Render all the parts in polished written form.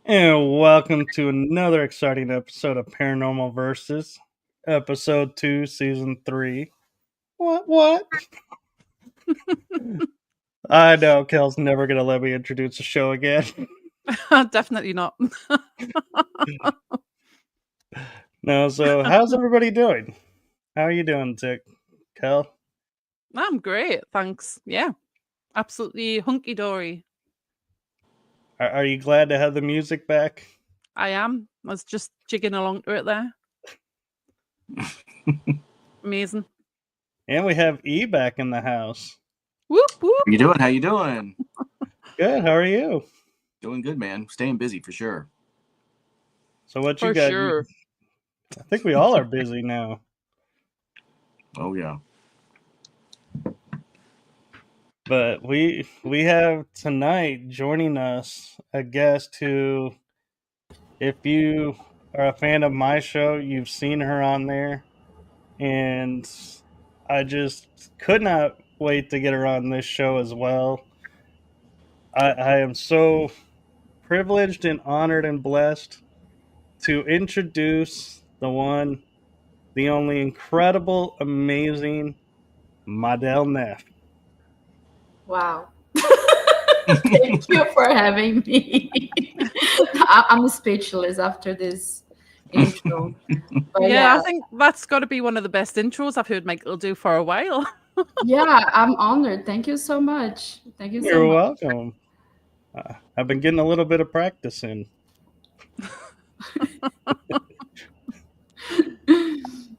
And welcome to another exciting episode of Paranormal Versus, episode 2, season 3. What? I know Kel's never going to let me introduce the show again. Definitely not. No, so how's everybody doing? How are you doing, Dick? Kel? I'm great, thanks. Yeah, absolutely hunky-dory. Are you glad to have the music back? I am. I was just jigging along to it there. Amazing. And we have E back in the house. Whoop, whoop. How you doing? How you doing? Good, how are you? Doing good, man. Staying busy for sure. So what you For got? sure. I think we all are busy now. Oh yeah. But we have tonight joining us a guest who, if you are a fan of my show, you've seen her on there. And I just could not wait to get her on this show as well. I am so privileged and honored and blessed to introduce the one, the only incredible, amazing Madel Niff. Wow. Thank you for having me. I'm speechless after this intro. But Yeah, I think that's got to be one of the best intros I've heard Michael do for a while. yeah, I'm honored. Thank you so much. Thank you so You're much. welcome. I've been getting a little bit of practice in.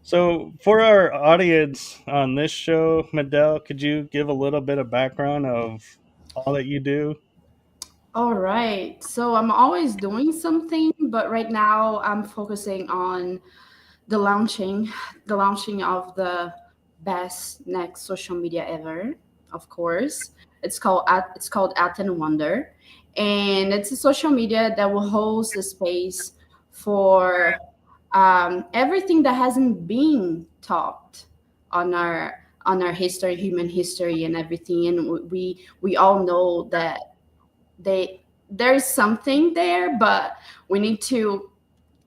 So, for our audience on this show, Madel, could you give a little bit of background of all that you do? All right. So I'm always doing something, but right now I'm focusing on the launching of the best next social media ever, of course. It's called Aten Wonder, and it's a social media that will host a space for everything that hasn't been taught on our history, human history, and everything. And we all know that there's something there, but we need to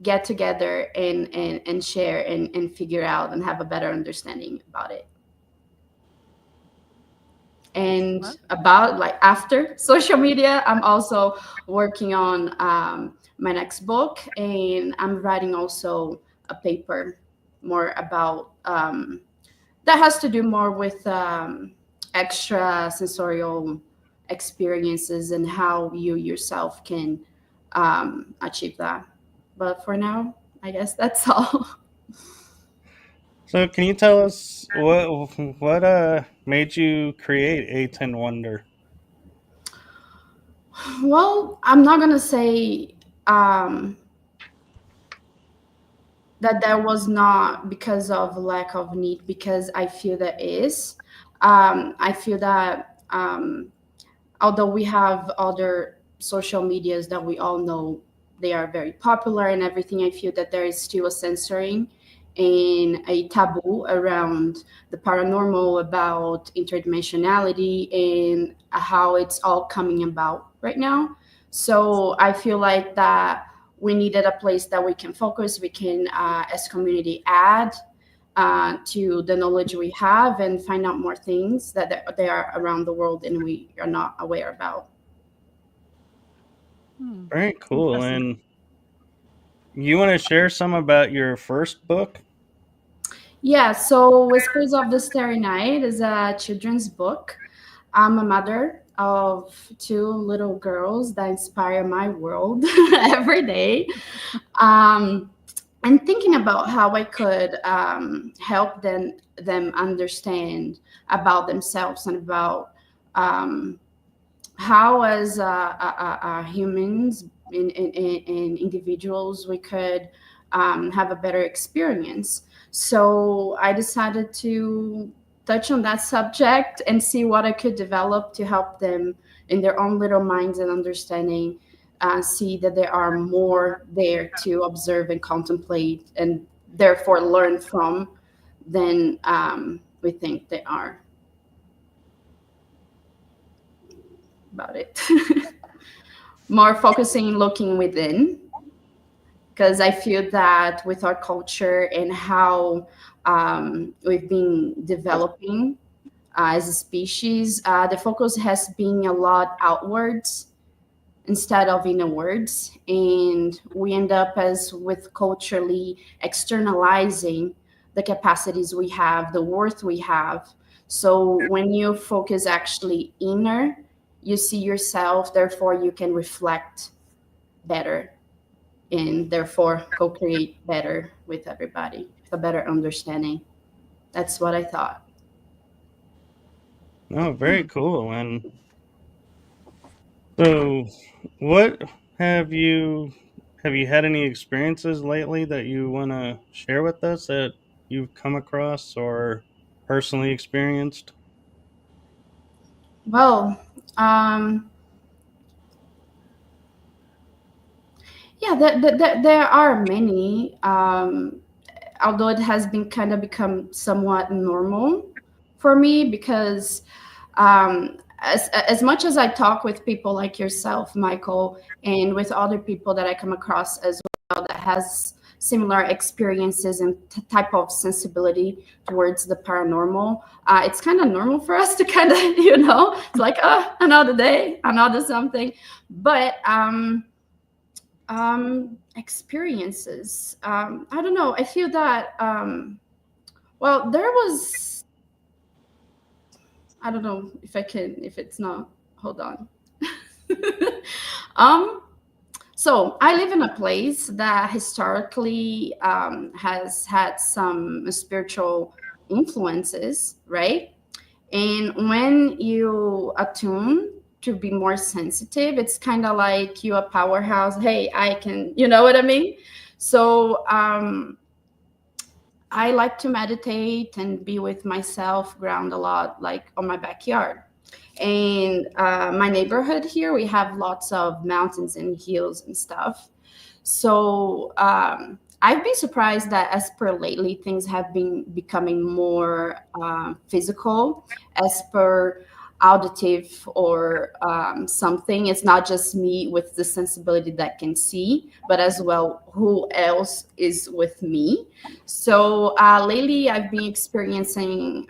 get together and share and figure out and have a better understanding about it. And about like after social media, I'm also working on my next book, and I'm writing also a paper more about that has to do more with extra sensorial experiences and how you yourself can achieve that. But for now, I guess that's all. So, can you tell us what made you create A10 Wonder? Well, I'm not gonna say that was not because of lack of need, because I feel that is. I feel that although we have other social medias that we all know they are very popular and everything, I feel that there is still a censoring and a taboo around the paranormal, about interdimensionality, and how it's all coming about right now. So I feel like that we needed a place that we can focus, we can, as community, add to the knowledge we have and find out more things that they are around the world and we are not aware about. Very cool. Impressive. And you want to share some about your first book? Yeah, so Whispers of the Starry Night is a children's book. I'm a mother of two little girls that inspire my world every day. Um, and thinking about how I could help them understand about themselves and about um, how, as humans and individuals, we could have a better experience. So I decided to touch on that subject and see what I could develop to help them in their own little minds and understanding, see that there are more there to observe and contemplate and therefore learn from than we think they are. About it. More focusing, looking within, because I feel that with our culture and how we've been developing as a species, the focus has been a lot outwards instead of inwards, and we end up as with culturally externalizing the capacities we have, the worth we have. So when you focus actually inner, you see yourself, therefore you can reflect better and therefore co-create better with everybody, with a better understanding. That's what I thought. Oh, very cool. And so, what have you had any experiences lately that you want to share with us that you've come across or personally experienced? Well, um, yeah, there are many. Although it has been kind of become somewhat normal for me because as much as I talk with people like yourself, Michael, and with other people that I come across as well that has similar experiences and type of sensibility towards the paranormal, it's kind of normal for us to kind of, it's like, another day, another something. But experiences, I don't know, I feel that well, there was, I don't know if I can, if it's not, hold on. um so I live in a place that historically has had some spiritual influences, right? And when you attune to be more sensitive, it's kind of like you a powerhouse. Hey, I can, you know what I mean? So I like to meditate and be with myself, ground a lot, like on my backyard. And my neighborhood here, we have lots of mountains and hills and stuff. So I've been surprised that as per lately, things have been becoming more physical, as per auditive or something. It's not just me with the sensibility that can see, but as well who else is with me. So lately, I've been experiencing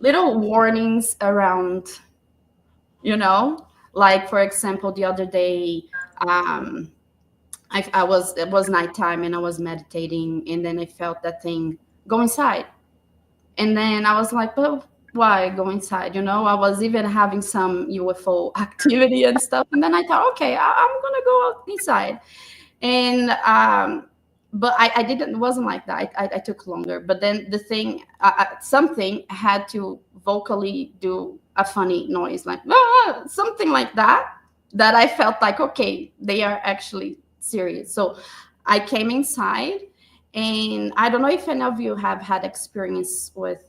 little warnings around, like for example, the other day, um, it was nighttime and I was meditating, and then I felt that thing go inside. And then I was like, but why go inside? I was even having some UFO activity and stuff. And then I thought, okay, I'm going to go out inside. And, but I didn't, it wasn't like that. I took longer. But then the thing, something had to vocally do a funny noise, like something like that, that I felt like, okay, they are actually serious. So I came inside, and I don't know if any of you have had experience with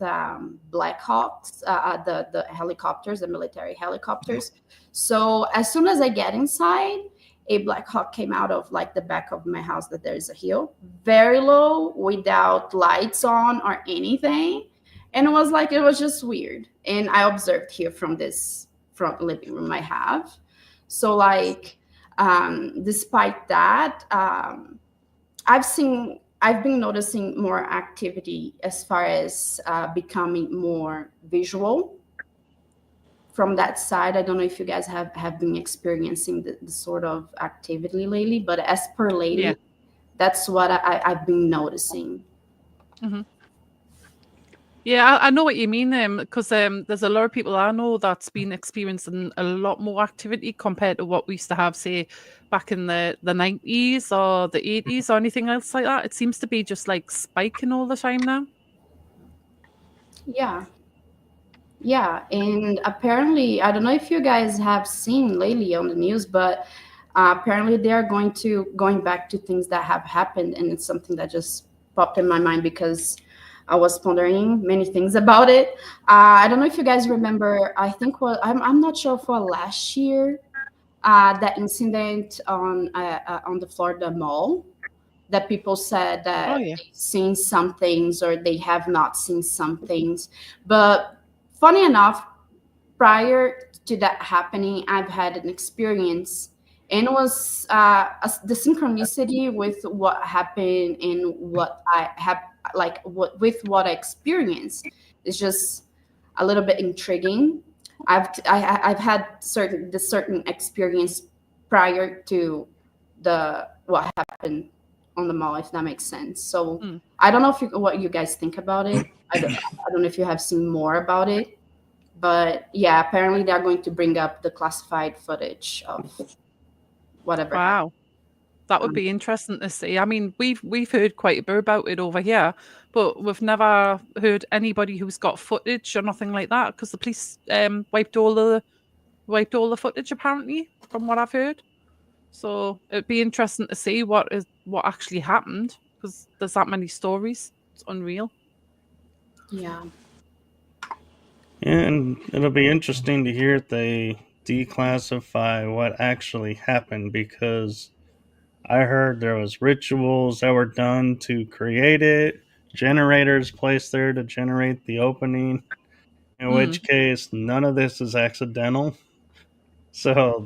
Black Hawks, the helicopters, the military helicopters. So as soon as I get inside, a Black Hawk came out of like the back of my house, that there's a hill, very low, without lights on or anything. And it was just weird. And I observed here from this front living room I have. So like, despite that, I've been noticing more activity as far as becoming more visual from that side. I don't know if you guys have been experiencing the sort of activity lately, but as per lately, Yeah. that's what I've been noticing. Mm-hmm. Yeah, I know what you mean, because there's a lot of people I know that's been experiencing a lot more activity compared to what we used to have, say, back in the 90s or the 80s or anything else like that. It seems to be just like spiking all the time now. Yeah. Yeah, and apparently, I don't know if you guys have seen lately on the news, but apparently they are going back to things that have happened, and it's something that just popped in my mind because I was pondering many things about it. I don't know if you guys remember. I think I'm not sure for last year, that incident on the Florida Mall, that people said Oh, that yeah. they've seen some things or they have not seen some things, but funny enough, prior to that happening, I've had an experience, and it was the synchronicity with what happened and what I have, like what I experienced is just a little bit intriguing. I've had certain experience prior to the what happened on the mall, if that makes sense. So Mm. I don't know what you guys think about it. I don't know if you have seen more about it. But yeah, apparently they're going to bring up the classified footage of whatever happened. Wow. That would be interesting to see. I mean, we've heard quite a bit about it over here, but we've never heard anybody who's got footage or nothing like that because the police wiped all the footage apparently, from what I've heard. So it'd be interesting to see what actually happened because there's that many stories. It's unreal. Yeah. And it'll be interesting to hear if they declassify what actually happened, because I heard there was rituals that were done to create it, generators placed there to generate the opening, in Mm. which case none of this is accidental. So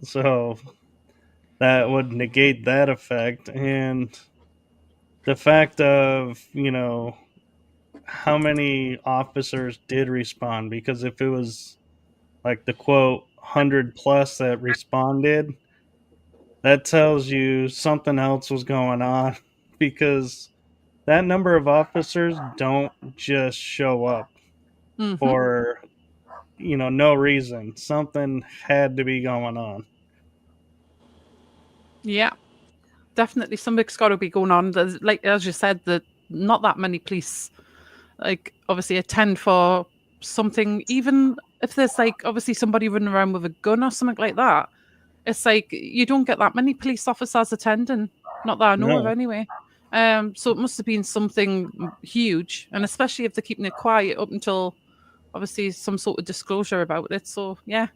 so that would negate that effect. And the fact of, how many officers did respond, because if it was like the quote 100 plus that responded, that tells you something else was going on, because that number of officers don't just show up Hmm. for no reason. Something had to be going on. Yeah, definitely something's got to be going on. There's, like as you said, that not that many police like obviously attend for something, even if there's like obviously somebody running around with a gun or something like that. It's like you don't get that many police officers attending, not that I know of No. anyway. So it must have been something huge, and especially if they're keeping it quiet up until obviously some sort of disclosure about it. So yeah.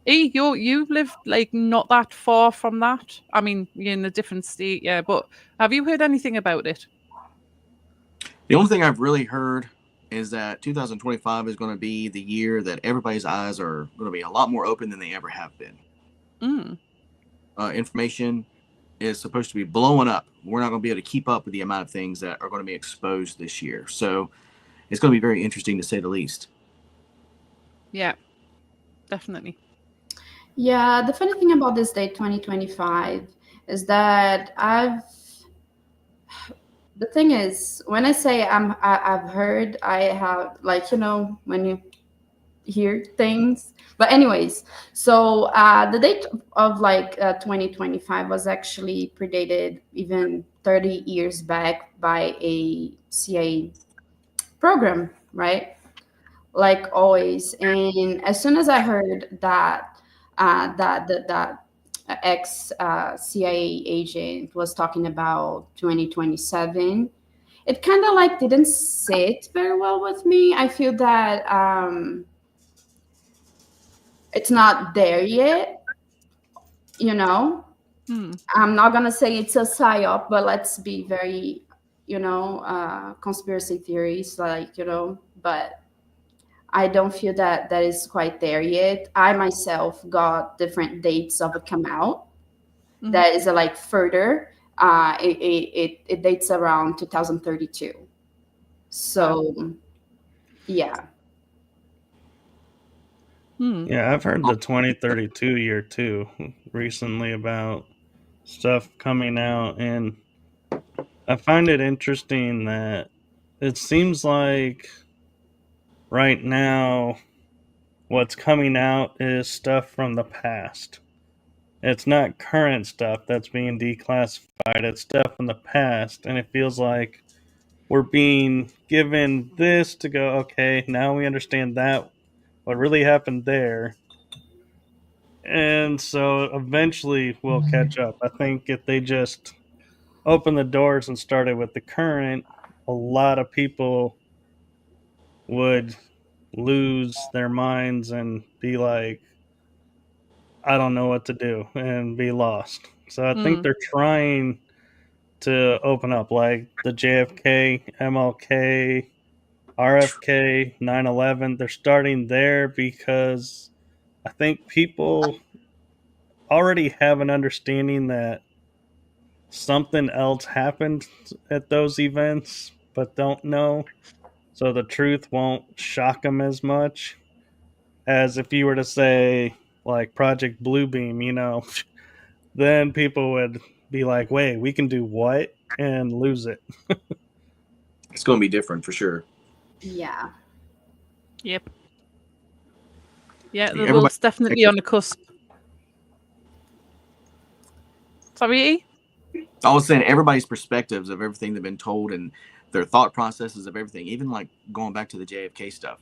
You've lived like not that far from that. I mean, you're in a different state, yeah, but have you heard anything about it? The only thing I've really heard is that 2025 is going to be the year that everybody's eyes are going to be a lot more open than they ever have been. Mm. Information is supposed to be blowing up. We're not going to be able to keep up with the amount of things that are going to be exposed this year. So it's going to be very interesting to say the least. Yeah, definitely. Yeah, the funny thing about this date 2025 is that the thing is, when I say I've heard, I have, like, when you hear things. But anyways, so the date of like 2025 was actually predated even 30 years back by a CIA program, right? Like always. And as soon as I heard that that ex CIA agent was talking about 2027, it kind of like didn't sit very well with me. I feel that it's not there yet. You know, Hmm. I'm not gonna say it's a psyop, but let's be very, conspiracy theories, like, but I don't feel that that is quite there yet. I myself got different dates of it come out. Mhm. That is like further. It dates around 2032. Wow. So yeah. Yeah, I've heard the 2032 year too recently about stuff coming out, and I find it interesting that it seems like right now what's coming out is stuff from the past. It's not current stuff that's being declassified, it's stuff from the past, and it feels like we're being given this to go, okay, now we understand that, what really happened there. And so eventually we'll catch up. I think if they just opened the doors and started with the current, a lot of people would lose their minds and be like, I don't know what to do, and be lost. So I think they're trying to open up, like the JFK, MLK, RFK, 9/11. They're starting there because I think people already have an understanding that something else happened at those events, but don't know. So the truth won't shock them as much as if you were to say, like, Project Bluebeam, then people would be like, wait, we can do what? And lose it. It's going to be different for sure. Yeah. Yep. Yeah, the Everybody- world's definitely on the cusp. Sorry? I was saying everybody's perspectives of everything they've been told and their thought processes of everything, even like going back to the JFK stuff,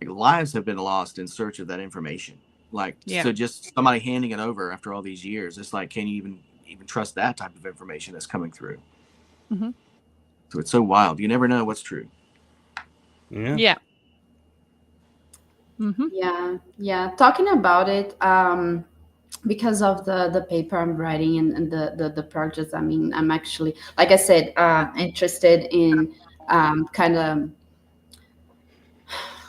like lives have been lost in search of that information. Like, so just somebody handing it over after all these years, it's like, can you even trust that type of information that's coming through? Mm-hmm. So it's so wild. You never know what's true. Yeah. Mm-hmm. Yeah. Talking about it, because of the paper I'm writing and the projects, I mean, I'm actually, like I said, interested in kind of,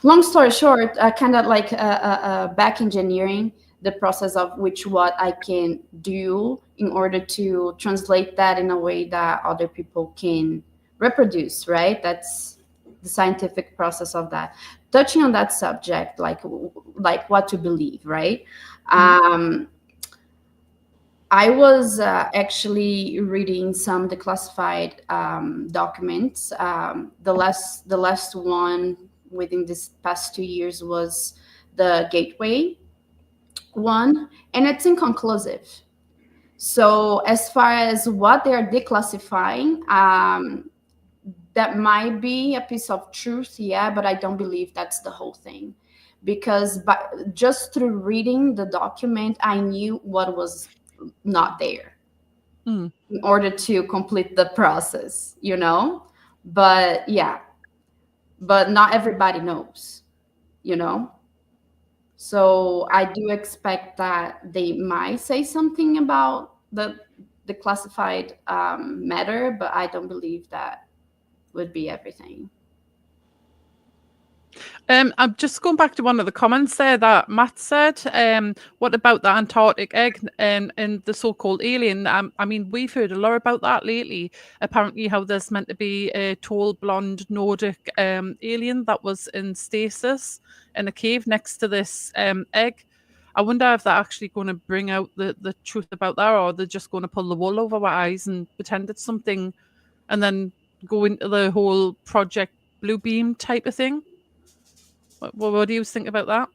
long story short, kind of like back engineering the process of what I can do in order to translate that in a way that other people can reproduce, right? That's the scientific process of that. Touching on that subject, like what to believe, right? I was actually reading some declassified documents. The last one within this past 2 years was the Gateway one, and it's inconclusive. So as far as what they're declassifying, that might be a piece of truth, yeah, but I don't believe that's the whole thing. Because just through reading the document, I knew what was not there in order to complete the process, but not everybody knows, so I do expect that they might say something about the classified matter, but I don't believe that would be everything. I'm just going back to one of the comments there that Matt said. What about the Antarctic egg and the so-called alien? I mean, we've heard a lot about that lately. Apparently, how there's meant to be a tall, blonde Nordic alien that was in stasis in a cave next to this egg. I wonder if they're actually going to bring out the truth about that, or they're just going to pull the wool over our eyes and pretend it's something, and then go into the whole Project Bluebeam type of thing. What do you think about that?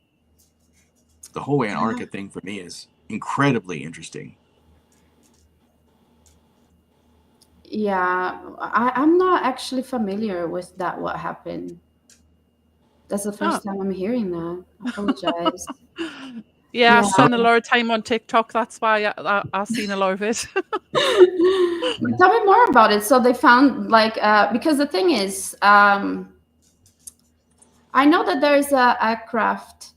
The whole Antarctica thing for me is incredibly interesting. Yeah, I'm not actually familiar with that, what happened. That's the first time I'm hearing that. I apologize. I spend a lot of time on TikTok. That's why I've seen a lot of it. Tell me more about it. So they found, because the thing is, I know that there is a craft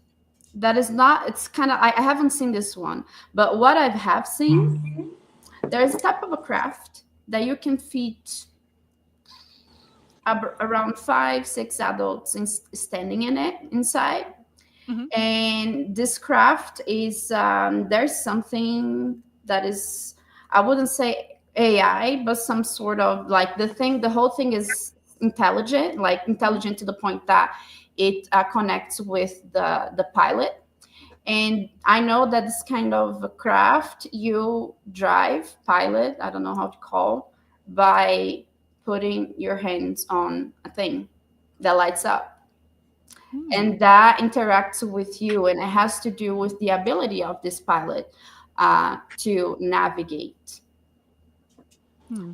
that is not, it's kind of, I haven't seen this one, but what I have seen, there's a type of a craft that you can fit around 5-6 adults standing in it inside. And this craft is, there's something that is, I wouldn't say AI, but some sort of the whole thing is intelligent to the point that it connects with the pilot. And I know that this kind of a craft you drive, pilot, I don't know how to call, by putting your hands on a thing that lights up. And that interacts with you, and it has to do with the ability of this pilot to navigate.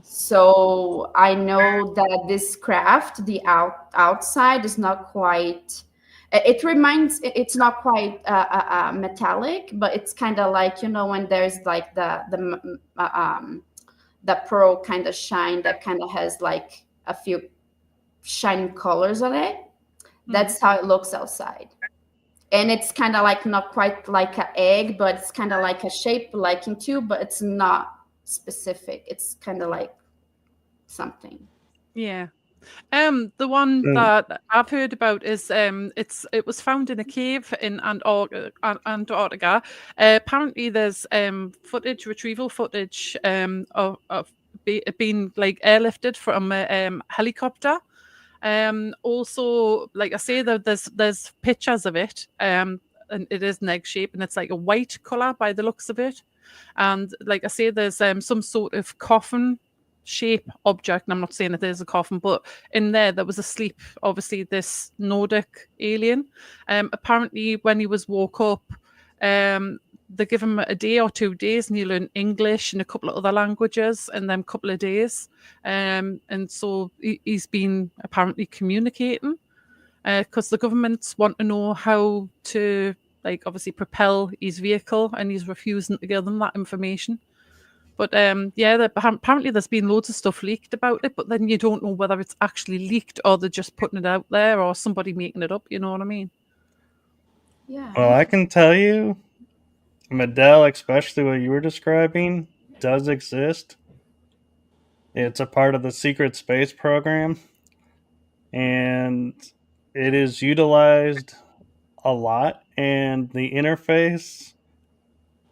So I know that this craft, the outside is not quite. It's not quite metallic, but it's kind of like, you know, when there's like the pearl kind of shine that kind of has like a few shining colors on it. That's how it looks outside. And it's kind of like not quite like an egg, but it's kind of like a shape like in two, but it's not specific. It's kind of like something. Yeah. The one that I've heard about is it was found in a cave in Antarctica. Apparently, there's retrieval footage of being like airlifted from a helicopter. Also, like I say, there's pictures of it. And it is an egg shape, and it's like a white color by the looks of it. And like I say, there's some sort of coffin shape object, and I'm not saying it is a coffin, but in there was asleep, obviously, this Nordic alien. Apparently, when he was woke up, they give him a day or 2 days, and he learned English and a couple of other languages in them couple of days. And so he's been apparently communicating because the governments want to know how to, like, obviously propel his vehicle, and he's refusing to give them that information. But apparently there's been loads of stuff leaked about it, but then you don't know whether it's actually leaked or they're just putting it out there or somebody making it up. You know what I mean? Yeah. Well, I can tell you, Madel, especially what you were describing, does exist. It's a part of the secret space program, and it is utilized a lot, and the interface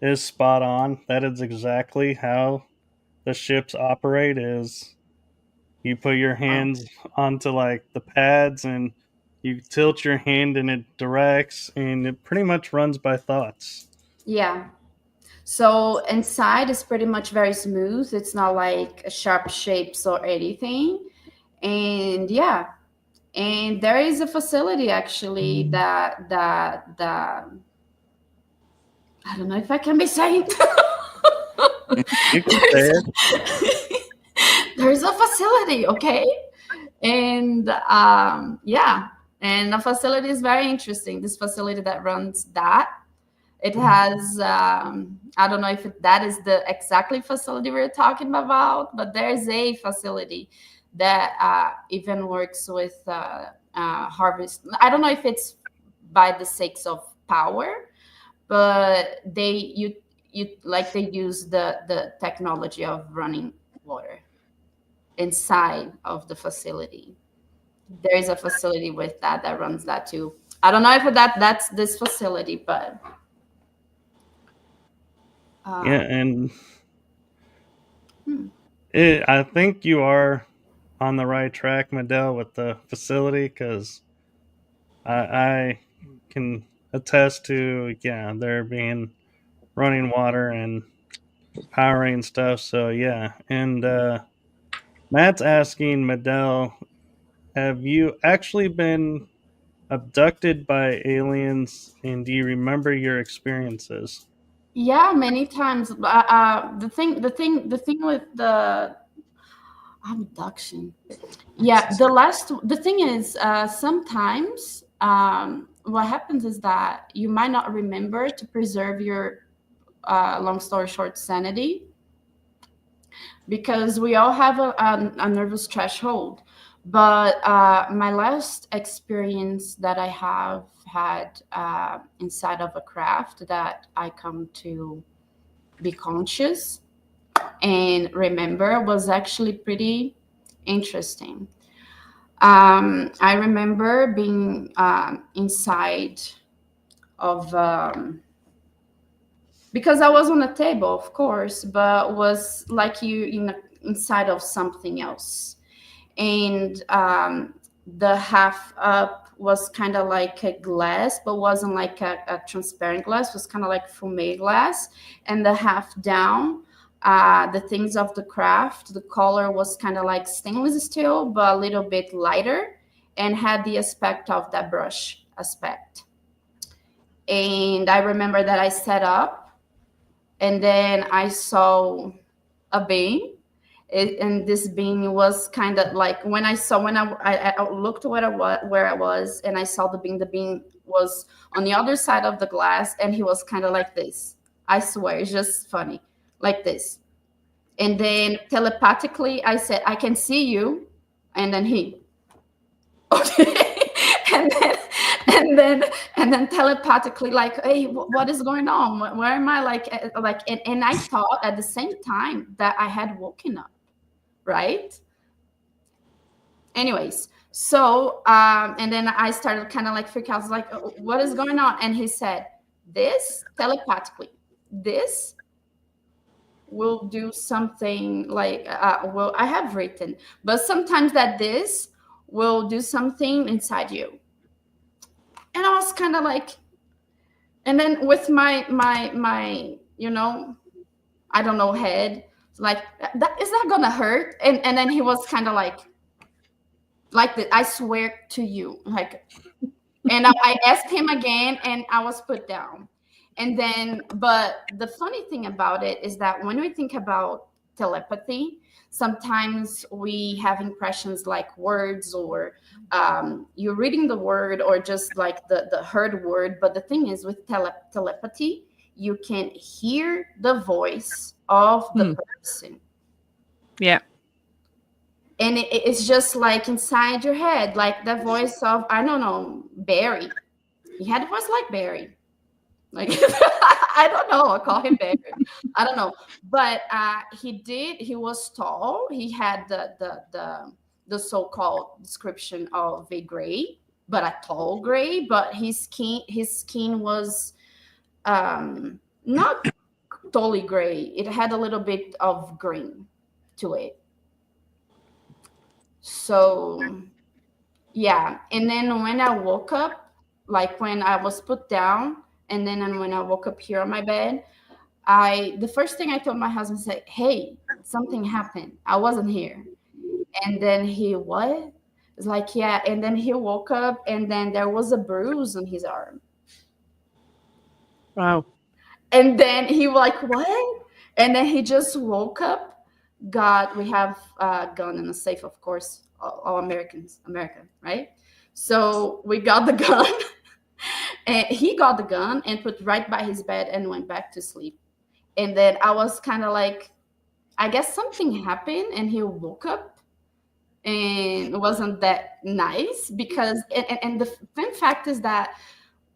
is spot on. That is exactly how the ships operate. Is you put your hands onto like the pads and you tilt your hand and it directs, and it pretty much runs by thoughts. Yeah. So inside is pretty much very smooth. It's not like sharp shapes or anything. And yeah, and there is a facility actually that I don't know if I can be saying. You can say it. There's a facility, okay? And yeah, and the facility is very interesting. This facility that runs that, it has I don't know if that is the exactly facility we're talking about, but there's a facility that even works with harvest. I don't know if it's by the sakes of power, but they use the technology of running water inside of the facility. There is a facility with that runs that too. I don't know if that's this facility, but Yeah, and I think you are on the right track, Madel, with the facility, because I can attest to, yeah, there being running water and powering stuff. So yeah, and Matt's asking Madel, have you actually been abducted by aliens, and do you remember your experiences? yeah, many times. The thing with the abduction. Yeah, the thing is, sometimes what happens is that you might not remember to preserve your long story short sanity, because we all have a nervous threshold. But my last experience that I have had inside of a craft that I come to be conscious and remember was actually pretty interesting. I remember being inside of because I was on a table, of course, but was like inside of something else. And the half up was kind of like a glass, but wasn't like a transparent glass. It was kind of like fumé glass. And the half down, the things of the craft, the color was kind of like stainless steel, but a little bit lighter, and had the aspect of that brush aspect. And I remember that I set up, and then I saw a bean. And this bean was kind of like, when I looked where I was, and I saw the bean. The bean was on the other side of the glass, and he was kind of like this. I swear, it's just funny, like this. And then telepathically, I said, "I can see you," and then he, okay, and then and then and then telepathically, like, "Hey, what is going on? Where am I?" And I thought at the same time that I had woken up, right? Anyways, so and then I started kind of like freak out. I was like, "What is going on?" And he said, "This telepathically, this will do something like, well, I have written, but sometimes that this will do something inside you." And I was kind of like, and then with my I don't know, head, like, that is that gonna hurt? And then he was kind of like I swear to you, like, and I asked him again, and I was put down. And then, but the funny thing about it is that when we think about telepathy, sometimes we have impressions like words, or you're reading the word, or just like the heard word. But the thing is, with telepathy, you can hear the voice of the person. Yeah. And it's just like inside your head, like the voice of, I don't know, Barry. He had a voice like Barry. Like, I don't know. I call him Barry. I don't know. But he was tall. He had the so-called description of a gray, but a tall gray. But his skin was not totally gray. It had a little bit of green to it. So yeah. And then when I woke up, like when I was put down, and then when I woke up here on my bed, the first thing I told my husband, said, "Hey, something happened. I wasn't here." And then he, "What?" It's like, "Yeah." And then he woke up, and then there was a bruise on his arm. Wow. And then he was like, "What?" And then he just woke up. We have a gun in the safe, of course, all America, right? So we got the gun, and he got the gun and put right by his bed and went back to sleep. And then I was kind of like, I guess something happened, and he woke up, and it wasn't that nice, because and the fun fact is that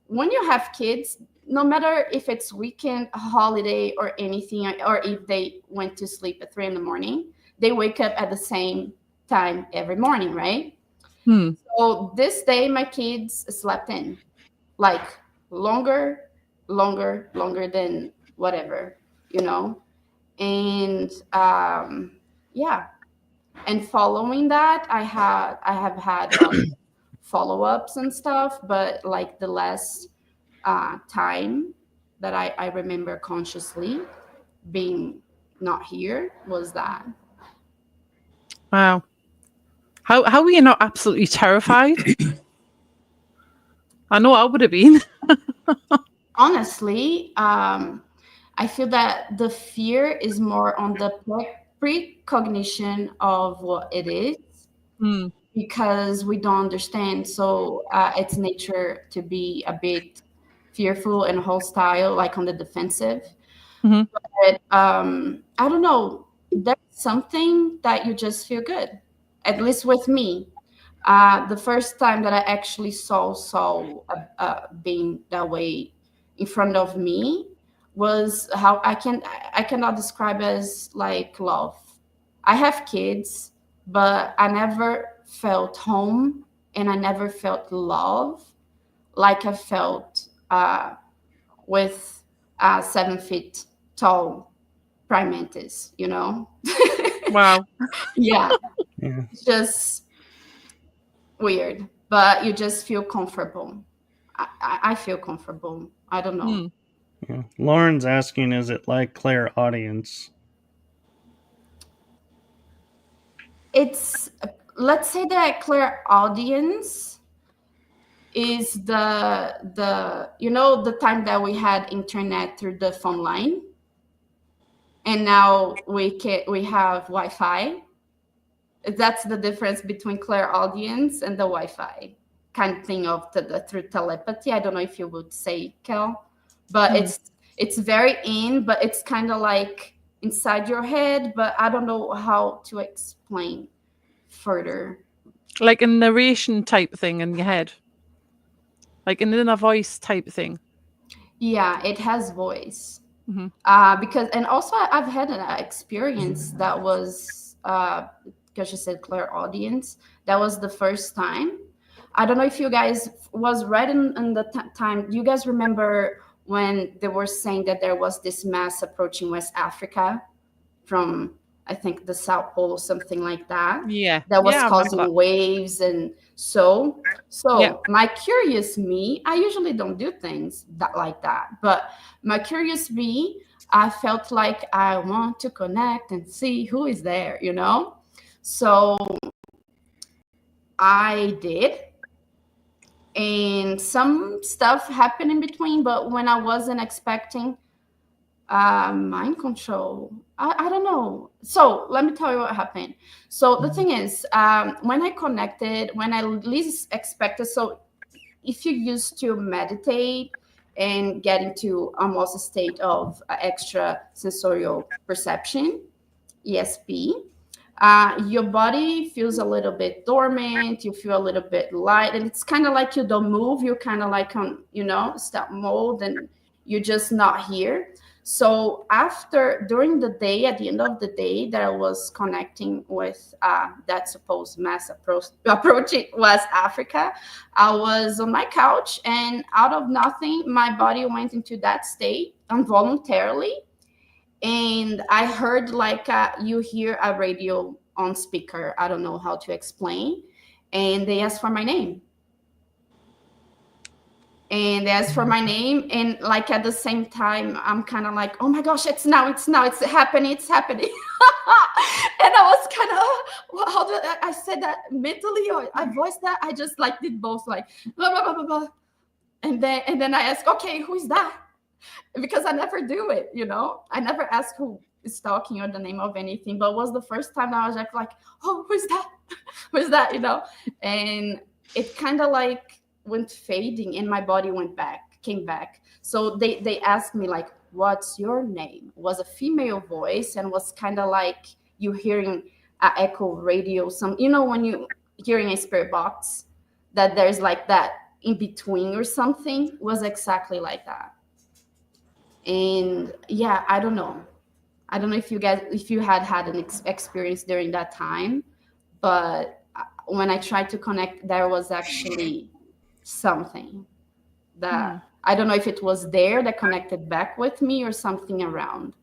when you have kids, no matter if it's weekend, holiday, or anything, or if they went to sleep at 3 a.m, they wake up at the same time every morning, right? So this day, my kids slept in, like, longer than whatever, and yeah. And following that, I have had follow-ups and stuff, but like the last time that I remember consciously being not here was that. Wow. How were you not absolutely terrified? I know I would have been. Honestly, I feel that the fear is more on the precognition of what it is, because we don't understand. So it's nature to be a bit fearful and hostile, like on the defensive. But I don't know. There's something that you just feel good, at least with me. The first time that I actually saw being that way in front of me was how I cannot describe as like love. I have kids, but I never felt home, and I never felt love like I felt with 7 feet tall prime mantis. Wow. Yeah. Yeah. Just weird, but you just feel comfortable. I feel comfortable. I don't know. Yeah. Lauren's asking, is it like clairaudience? It's, let's say that clairaudience is the the time that we had internet through the phone line, and now we have Wi-Fi. That's the difference between clairaudience and the Wi-Fi kind of thing of through telepathy. I don't know if you would say, Kel, but it's very in, but it's kind of like inside your head. But I don't know how to explain further. Like a narration type thing in your head, like an inner voice type thing. Yeah, it has voice. Because, and also I've had an experience that was because you said clairaudience. That was the first time. I don't know if you guys was right in the time. Do you guys remember when they were saying that there was this mass approaching West Africa from, I think, the South Pole or something like that? Yeah. That was Yeah, I remember causing that. waves. And so my curious me, I usually don't do things like that, but my curious me, I felt like I want to connect and see who is there, So I did. And some stuff happened in between, but when I wasn't expecting, mind control, I don't know. So let me tell you what happened. So the thing is, when I connected, when I least expected, so if you used to meditate and get into almost a state of extra sensorial perception, ESP, your body feels a little bit dormant, you feel a little bit light, and it's kind of like you don't move, you're kind of like on stop mode, and you're just not here. So during the day, at the end of the day, that I was connecting with that supposed mass approaching West Africa, I was on my couch, and out of nothing, my body went into that state involuntarily. And I heard like you hear a radio on speaker. I don't know how to explain. And they asked for my name. And and like at the same time, I'm kind of like, oh my gosh, it's happening. And I was kind of, well, how do I said that mentally, or I voiced that? I just like did both, like blah blah blah blah blah. And then I asked, okay, who is that? Because I never do it, I never ask who is talking or the name of anything, but it was the first time I was like, oh, who's that? Who's that? And it kind of like went fading, and my body came back. So they asked me like, what's your name? It was a female voice, and was kind of like you hearing an echo radio, when you hearing a spirit box, that there's like that in between or something, was exactly like that. And yeah, I don't know if you had an experience during that time, but when I tried to connect, there was actually something that I don't know if it was there that connected back with me or something around.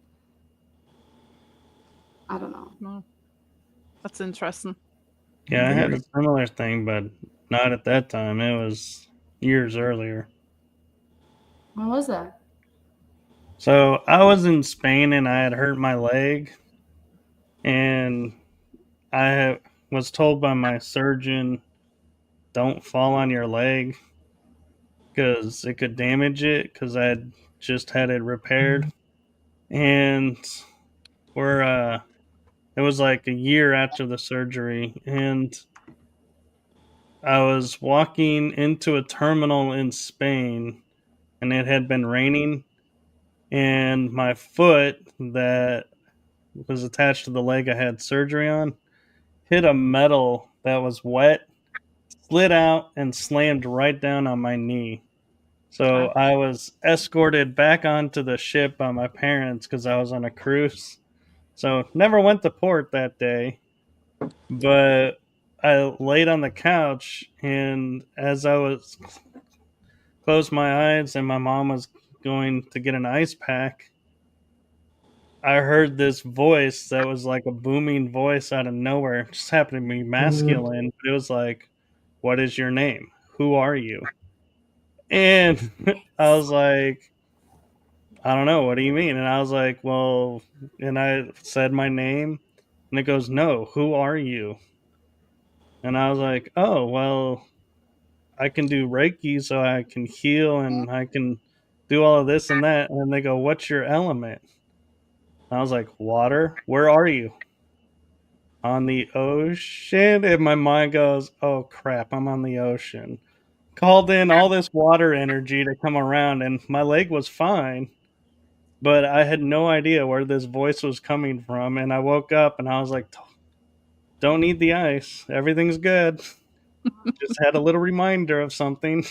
I don't know. No. That's interesting. Yeah, I had a similar thing, but not at that time. It was years earlier. What was that? So I was in Spain, and I had hurt my leg, and I was told by my surgeon, don't fall on your leg because it could damage it, because I had just had it repaired. And it was like a year after the surgery, and I was walking into a terminal in Spain, and it had been raining, and my foot that was attached to the leg I had surgery on hit a metal that was wet, slid out, and slammed right down on my knee. So I was escorted back onto the ship by my parents because I was on a cruise. So never went to port that day, but I laid on the couch, and as I was closed my eyes and my mom was going to get an ice pack, I heard this voice that was like a booming voice out of nowhere. It just happened to be masculine, but it was like, what is your name? Who are you? And I was like, I don't know. What do you mean? And I was like, well, and I said my name, and it goes, no, who are you? And I was like, oh, well, I can do Reiki, so I can heal and I can do all of this and that. And they go, what's your element? And I was like, water. Where are you? On the ocean. And my mind goes, oh crap, I'm on the ocean. Called in all this water energy to come around, and my leg was fine, but I had no idea where this voice was coming from. And I woke up and I was like, don't need the ice. Everything's good. Just had a little reminder of something.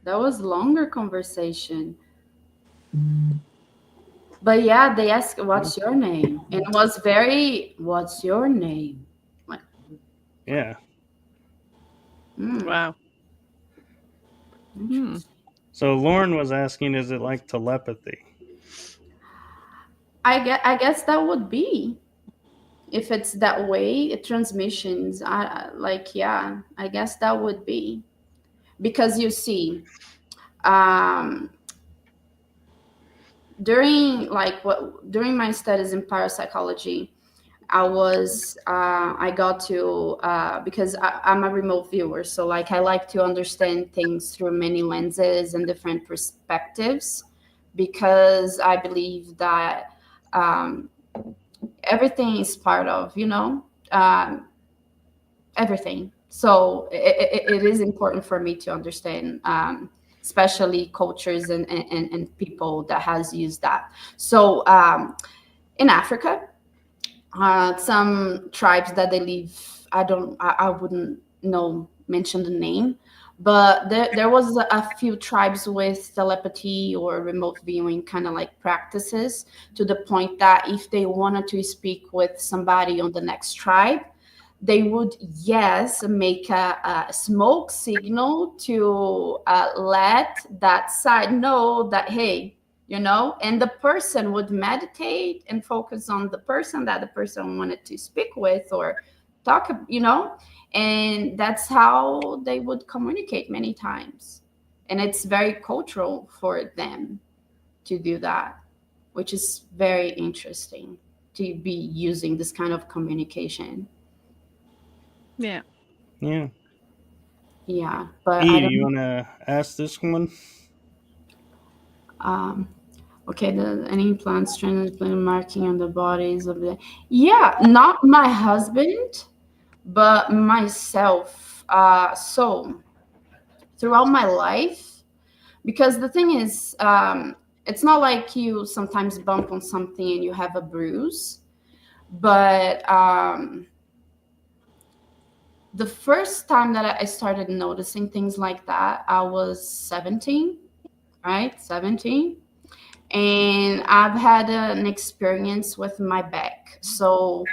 That was longer conversation. But yeah, they asked, "What's your name?" And it was very, "What's your name?" Like, Yeah. Wow. So Lauren was asking, is it like telepathy? I guess that would be, if it's that way, transmissions. Yeah, I guess that would be, because you see, during my studies in parapsychology, I got to, because I'm a remote viewer, so like I like to understand things through many lenses and different perspectives, because I believe that everything is part of, everything. So it is important for me to understand, especially cultures and people that has used that. So in Africa, some tribes that they live, I wouldn't know mention the name, but there was a few tribes with telepathy or remote viewing kind of like practices, to the point that if they wanted to speak with somebody on the next tribe, they would, yes, make a smoke signal to let that side know that, hey, and the person would meditate and focus on the person that the person wanted to speak with or talk, and that's how they would communicate many times. And it's very cultural for them to do that, which is very interesting, to be using this kind of communication. Yeah. Yeah. Yeah, but E, I do you don't. want to ask this one? Okay, any plants transplant marking on the bodies of the. Yeah, not my husband, but myself. So throughout my life, because the thing is, it's not like you sometimes bump on something and you have a bruise, but the first time that I started noticing things like that, I was 17, right? 17. And I've had an experience with my back. So,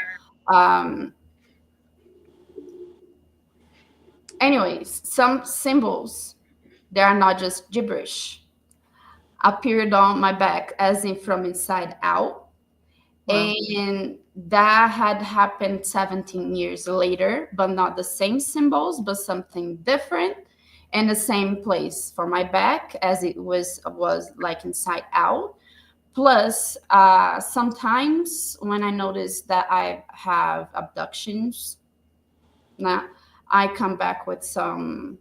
anyways, some symbols, they are not just gibberish, appeared on my back, as in from inside out. Wow. And that had happened 17 years later, but not the same symbols, but something different, in the same place for my back, as it was like inside out. Plus, sometimes when I notice that I have abductions, now I come back with some,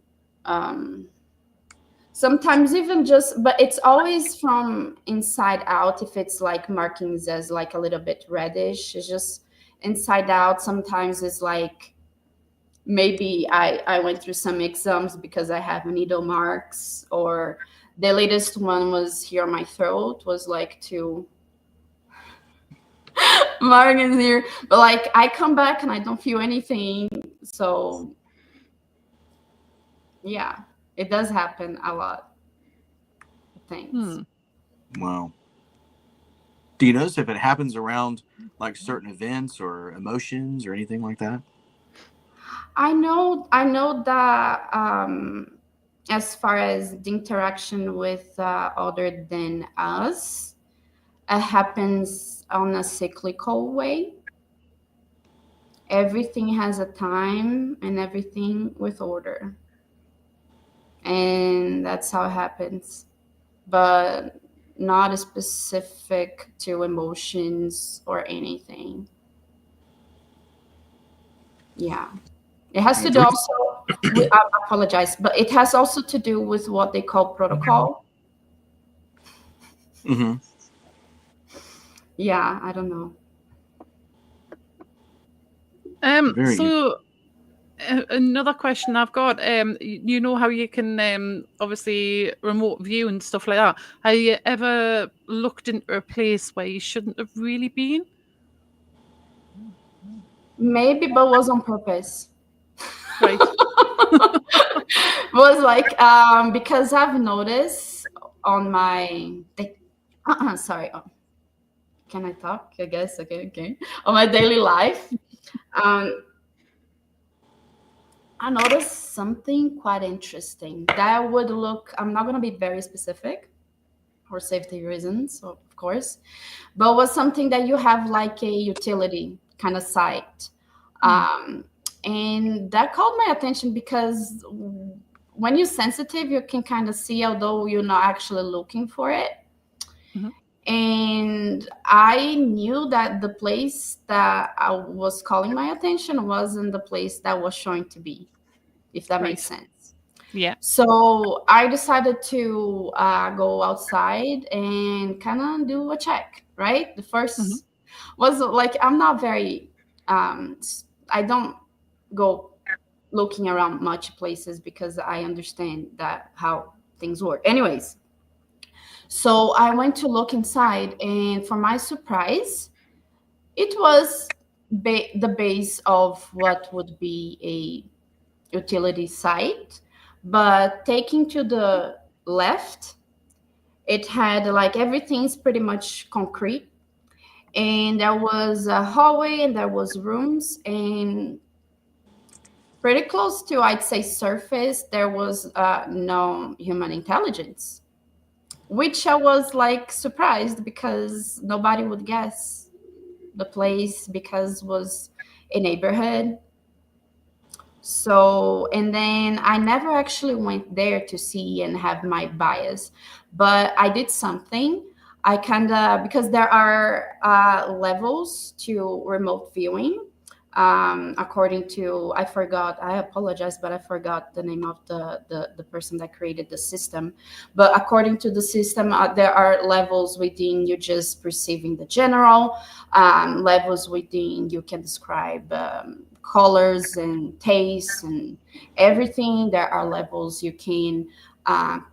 sometimes even just, but it's always from inside out. If it's like markings as like a little bit reddish, it's just inside out. Sometimes it's like, maybe I went through some exams because I have needle marks, or the latest one was here on my throat, was like two markings here. But like I come back and I don't feel anything. So yeah, it does happen a lot. Thanks. Wow. Do you notice if it happens around like certain events or emotions or anything like that? I know that as far as the interaction with other than us, it happens on a cyclical way. everything has a time and everything with order. And that's how it happens. But not specific to emotions or anything. Yeah. It has to do also with, I apologize, but it has also to do with what they call protocol. Mm-hmm. Yeah, I don't know. Very So another question I've got, you know how you can obviously remote view and stuff like that. Have you ever looked into a place where you shouldn't have really been? Maybe, but was on purpose. Right. Was like because I've noticed on my sorry, can I talk? I guess okay. On my daily life, um, I noticed something quite interesting that would look. I'm not gonna be very specific for safety reasons, of course, but was something that you have like a utility kind of site. And that called my attention because when you're sensitive, you can kind of see, although you're not actually looking for it. Mhm. And I knew that the place that I was calling my attention wasn't the place that was showing to be, if that makes Right. sense. Yeah. So I decided to go outside and kind of do a check, right? The first was like, I'm not very, I don't go looking around much places because I understand that how things work. Anyways, so I went to look inside, and for my surprise, it was the base of what would be a utility site, but taking to the left, it had like everything's pretty much concrete, and there was a hallway and there was rooms, and pretty close to, I'd say, surface, there was no human intelligence, which I was like surprised because nobody would guess the place because was a neighborhood. So, and then I never actually went there to see and have my bias, but I did something. I kind of, because there are levels to remote viewing. According to, I forgot, I apologize, but I forgot the name of the person that created the system. But according to the system, there are levels within you just perceiving the general, levels within you can describe colors and tastes and everything. There are levels you can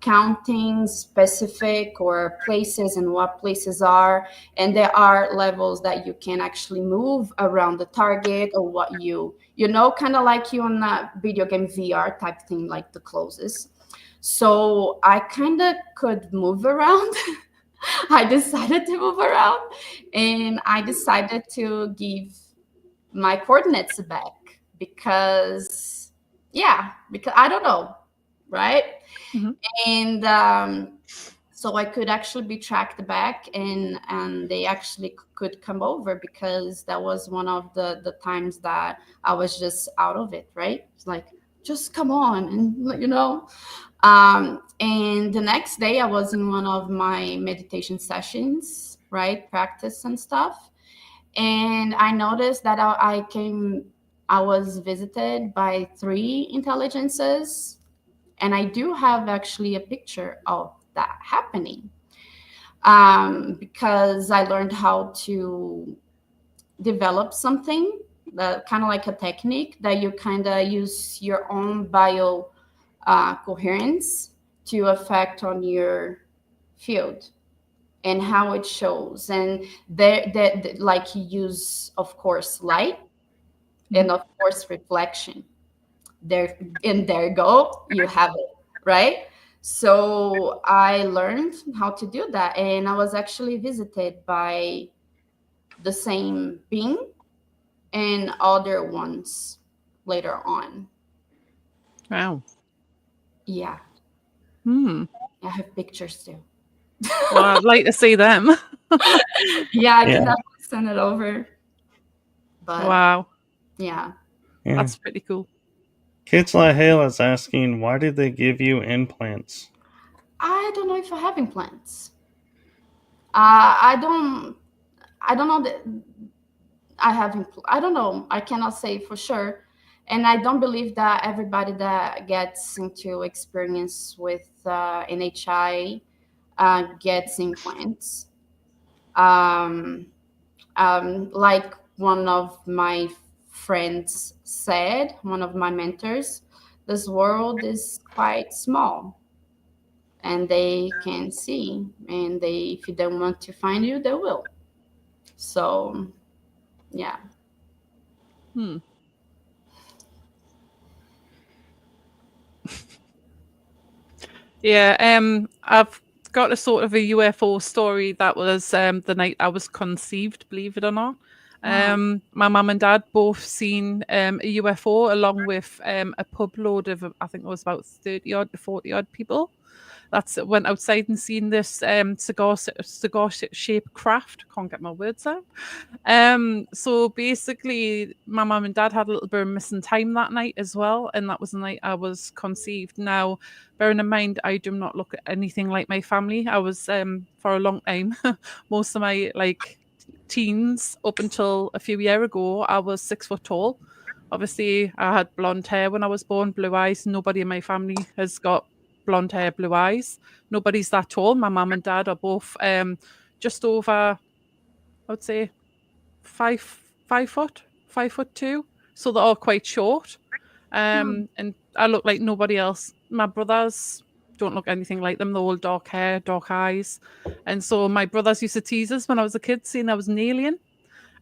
counting specific or places and what places are, and there are levels that you can actually move around the target or what you know, kind of like you on a video game VR type thing, like the closest. So I kind of could move around. I decided to move around, and I decided to give my coordinates back because, yeah, because I don't know, right? Mhm. And so I could actually be tracked back, and they actually could come over because that was one of the times that I was just out of it, right? It's like, just come on, and you know. And the next day I was in one of my meditation sessions, right, practice and stuff, and I noticed that I was visited by 3 intelligences, and I do have actually a picture of that happening, because I learned how to develop something that kind of like a technique that you kind of use your own bio coherence to affect on your field and how it shows. And there like you use, of course, light and of course reflection. There, and there you go, you have it, right? So I learned how to do that, and I was actually visited by the same being and other ones later on. Wow. Yeah, Hmm. I have pictures too. Well, I'd like to see them. Yeah, I can Yeah. definitely send it over. But Wow. Yeah. Yeah. That's pretty cool. Kids like Hayla's asking, why did they give you implants? I don't know if I have implants. I don't know that I don't know. I cannot say for sure. And I don't believe that everybody that gets into experience with NHI gets implants. Um, like one of my friends said, one of my mentors, this world is quite small and they can see, and they, if they want to find you, they will. So, yeah. Hmm. Yeah, I've got a sort of a UFO story that was the night I was conceived, believe it or not. Wow. My mum and dad both seen a UFO along with a pub load of, I think it was about 30 odd to 40 odd people. That's went outside and seen this cigar shaped craft. Can't get my words out. So basically, my mum and dad had a little bit of missing time that night as well, and that was the night I was conceived. Now, bearing in mind, I do not look anything like my family. I was for a long time, most of my teens up until a few years ago, I was 6 foot tall. Obviously, I had blonde hair when I was born, blue eyes. Nobody in my family has got blonde hair, blue eyes. Nobody's that tall. My mum and dad are both just over, I would say, 5 foot, 5'2". So they're all quite short. And I look like nobody else. My brothers don't look anything like them. They're all dark hair, dark eyes. And so my brothers used to tease us when I was a kid, saying I was an alien.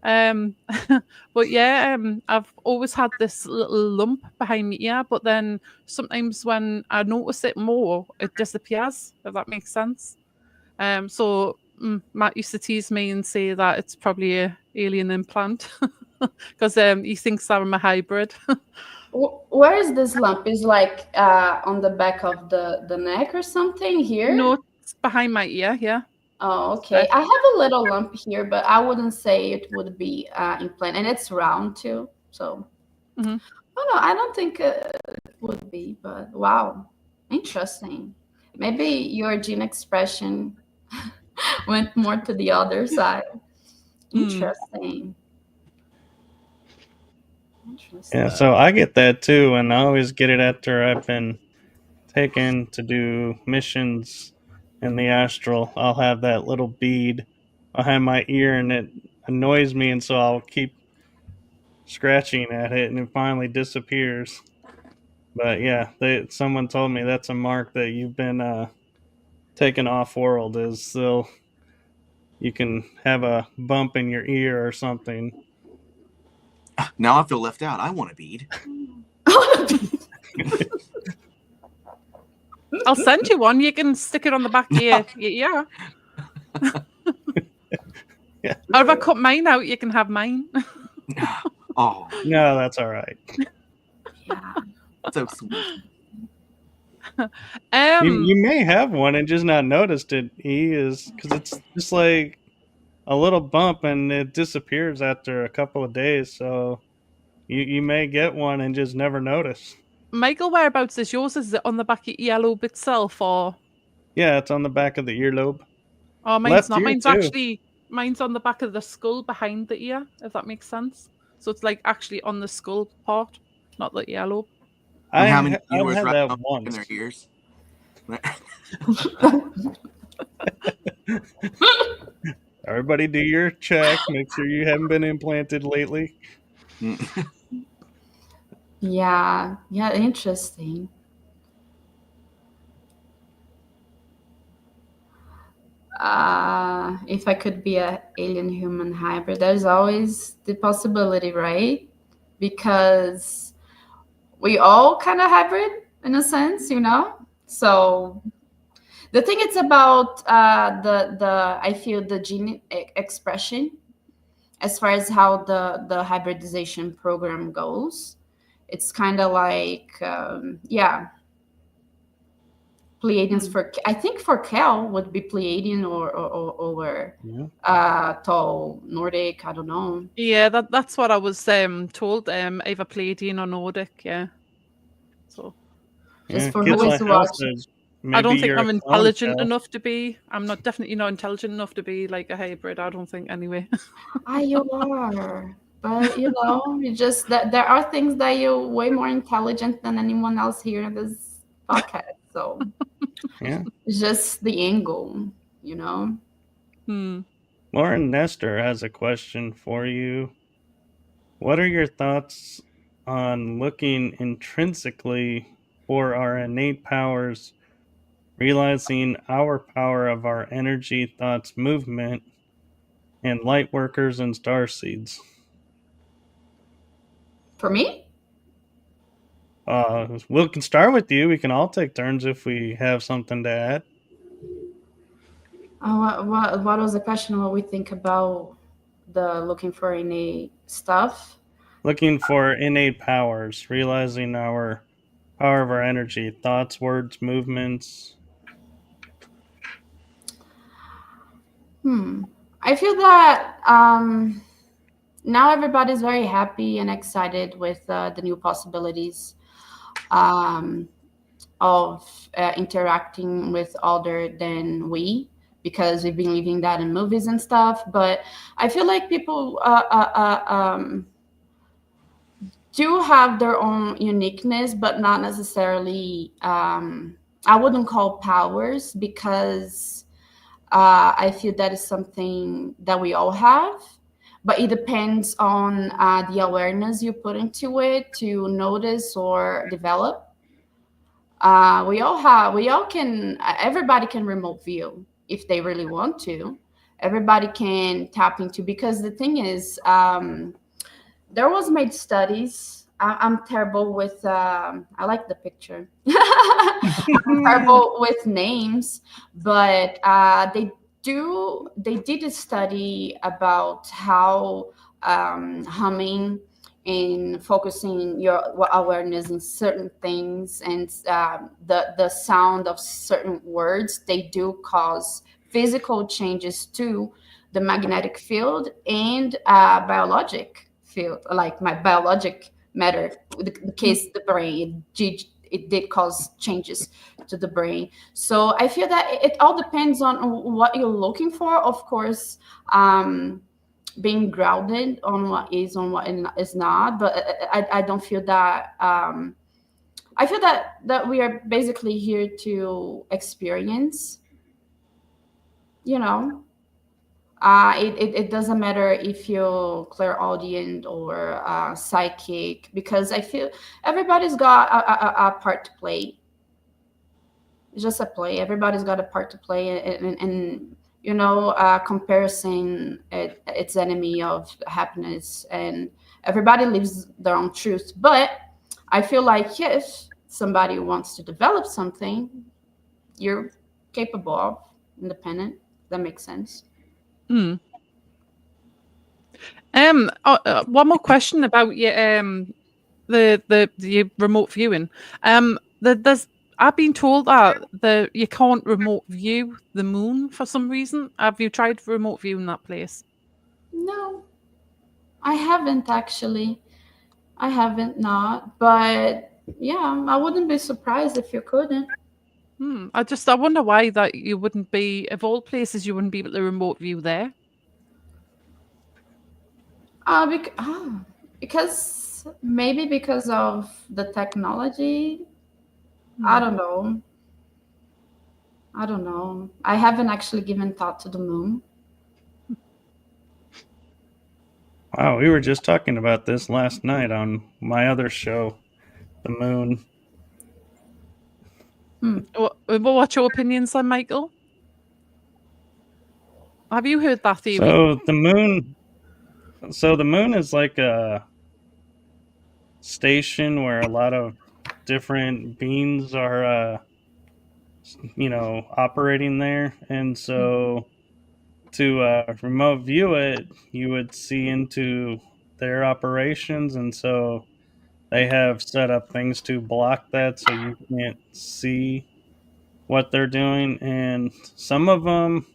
But yeah, I've always had this little lump behind my ear, but then sometimes when I notice it more, it disappears, if that makes sense. So Matt used to tease me and say that it's probably a alien implant because he thinks that I'm a hybrid. Where is this lump? Is like on the back of the neck or something here? No, it's behind my ear. Yeah. Oh, okay. I have a little lump here, but I wouldn't say it would be implant, and it's round too. So, Mhm. oh no, I don't think it would be. But wow, interesting. Maybe your gene expression went more to the other side. Interesting. Yeah, Interesting. so I get that too, and I always get it after I've been taken to do missions in the astral. I'll have that little bead behind my ear, and it annoys me, and so I'll keep scratching at it, and it finally disappears. But yeah, someone told me that's a mark that you've been taken off world. Is you can have a bump in your ear or something. Now I feel left out. I want a bead. I'll send you one. You can stick it on the back of your ear. Yeah. Or if I cut mine out, you can have mine. Oh, No, that's all right. Yeah. so sweet. You may have one and just not noticed it. Because it's just like a little bump and it disappears after a couple of days. So you may get one and just never notice. Michael, whereabouts is yours? Is it on the back of your earlobe itself, or? Yeah, it's on the back of the earlobe. Oh, mine's Left not. ear Mine's too. mine's on the back of the skull behind the ear, if that makes sense. So it's like actually on the skull part, not the earlobe. And how many I've viewers had right that now in once. their ears? Everybody do your check. Make sure you haven't been implanted lately. Yeah. Yeah. Interesting. If I could be a alien human hybrid, there's always the possibility, right? Because we all kind of hybrid in a sense, you know. So the thing it's about the I feel the gene expression as far as how the hybridization program goes. It's kind of like yeah, Pleiadians for, I think for Cal would be Pleiadian or Yeah. Tall Nordic. I don't know. Yeah, that's what I was told. Either Pleiadian or Nordic. Yeah. So Just Yeah. for who Kids is like Hal watching. says, I maybe don't think you're a I'm clone, intelligent Cal. enough to be. I'm not definitely not intelligent enough to be like a hybrid. I don't think anyway. You are. But you just that there are things that you're way more intelligent than anyone else here in this podcast. So Yeah. it's just the angle. Lauren Nestor has a question for you. What are your thoughts on looking intrinsically for our innate powers, realizing our power of our energy, thoughts, movement, and light workers and star seeds? For me? We can start with you. We can all take turns if we have something to add. What was the question? What we think about the looking for innate stuff? Looking for innate powers, realizing our power of our energy, thoughts, words, movements. I feel that now everybody's very happy and excited with the new possibilities of interacting with other than we, because we've been living that in movies and stuff. But I feel like people do have their own uniqueness, but not necessarily. I wouldn't call powers, because I feel that is something that we all have, but it depends on the awareness you put into it to notice or develop. Everybody can remote view if they really want to. Everybody can tap into, because the thing is, there was made studies. I'm terrible with, I like the picture. I'm terrible with names, but they did a study about how humming and focusing your awareness in certain things, and the sound of certain words, they do cause physical changes to the magnetic field and biologic field, like my biologic matter. The case the brain, it did cause changes to the brain. So I feel that it all depends on what you're looking for. Of course, being grounded on what is, on what is not. But I don't feel that. I feel that we are basically here to experience. It doesn't matter if you're clairaudient or psychic, because I feel everybody's got a part to play. It's just a play. Everybody's got a part to play, and comparison, it's enemy of happiness, and everybody lives their own truth. But I feel like if somebody wants to develop something, you're capable of, independent. That makes sense. One more question about the remote viewing. I've been told that you can't remote view the moon for some reason. Have you tried remote viewing that place? No, I haven't actually. I haven't not, but yeah, I wouldn't be surprised if you couldn't. I wonder why that you wouldn't be, of all places, you wouldn't be able to remote view there. Because maybe because of the technology. I don't know. I haven't actually given thought to the moon. Wow, we were just talking about this last night on my other show, The Moon. What's your opinions then, Michael? Have you heard that theory? So the moon is like a station where a lot of different beings are operating there, and so to remote view it, you would see into their operations, and so they have set up things to block that, so you can't see what they're doing, and some of them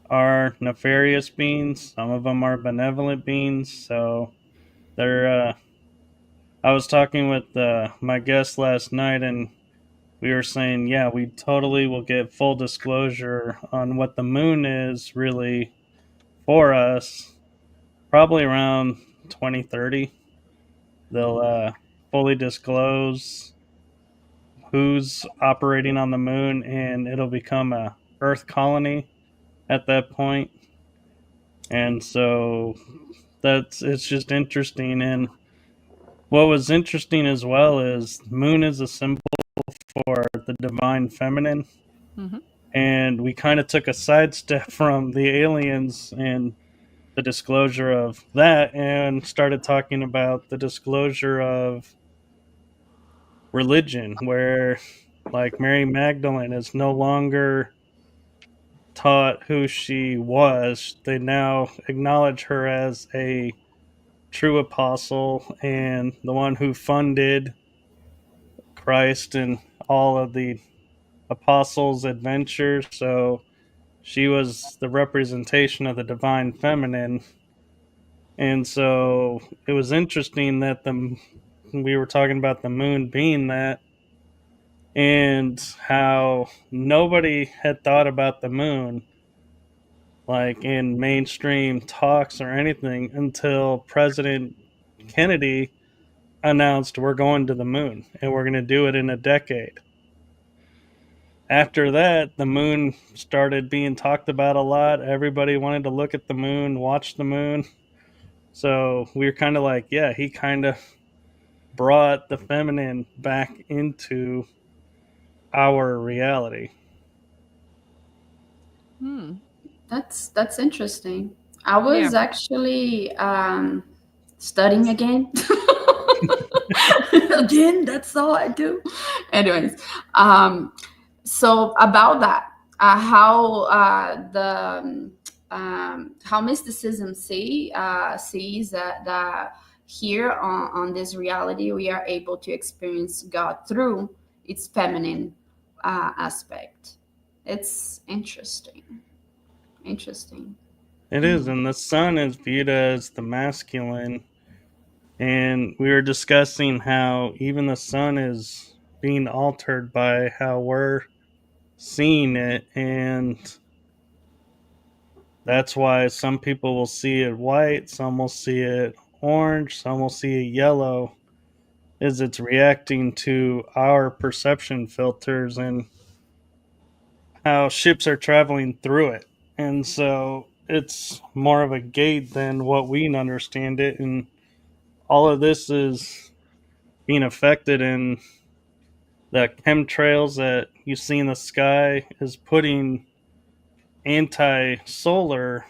are nefarious beings, some of them are benevolent beings. So they're. I was talking with my guest last night, and we were saying, yeah, we totally will get full disclosure on what the moon is really for us, probably around 2030. They'll fully disclose who's operating on the moon, and it'll become a Earth colony at that point. And so it's just interesting. And what was interesting as well is moon is a symbol for the divine feminine. Mm-hmm. And we kind of took a sidestep from the aliens and the disclosure of that and started talking about the disclosure of religion, where like Mary Magdalene is no longer taught who she was. They now acknowledge her as a true apostle and the one who funded Christ and all of the apostles' adventures. So she was the representation of the divine feminine. And so it was interesting that we were talking about the moon being that, and how nobody had thought about the moon like in mainstream talks or anything until President Kennedy announced we're going to the moon and we're going to do it in a decade. After that, the moon started being talked about a lot. Everybody wanted to look at the moon, watch the moon. So we were kind of like, yeah, he kind of brought the feminine back into our reality. That's interesting. I was actually studying again. Again, that's all I do. Anyways, so about that, how mysticism sees that here on this reality we are able to experience God through its feminine aspect. It's interesting. It is, and the sun is viewed as the masculine. And we were discussing how even the sun is being altered by how we're seeing it. And that's why some people will see it white, some will see it orange, some will see it yellow, is it's reacting to our perception filters and how ships are traveling through it. And so it's more of a gate than what we understand it. And all of this is being affected in the chemtrails that you see in the sky is putting anti-solar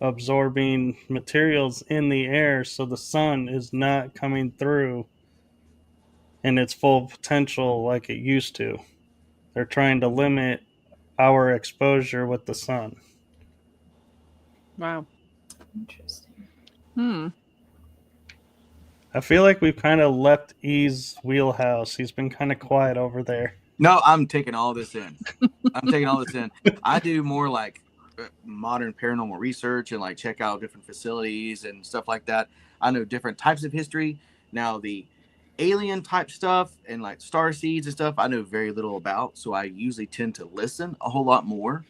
absorbing materials in the air, so the sun is not coming through in its full potential like it used to. They're trying to limit our exposure with the sun. Wow. Interesting. I feel like we've kind of left E's wheelhouse. He's been kind of quiet over there. No, I'm taking all this in. I do more like modern paranormal research and like check out different facilities and stuff like that. I know different types of history. Now the alien type stuff and like star seeds and stuff I know very little about, so I usually tend to listen a whole lot more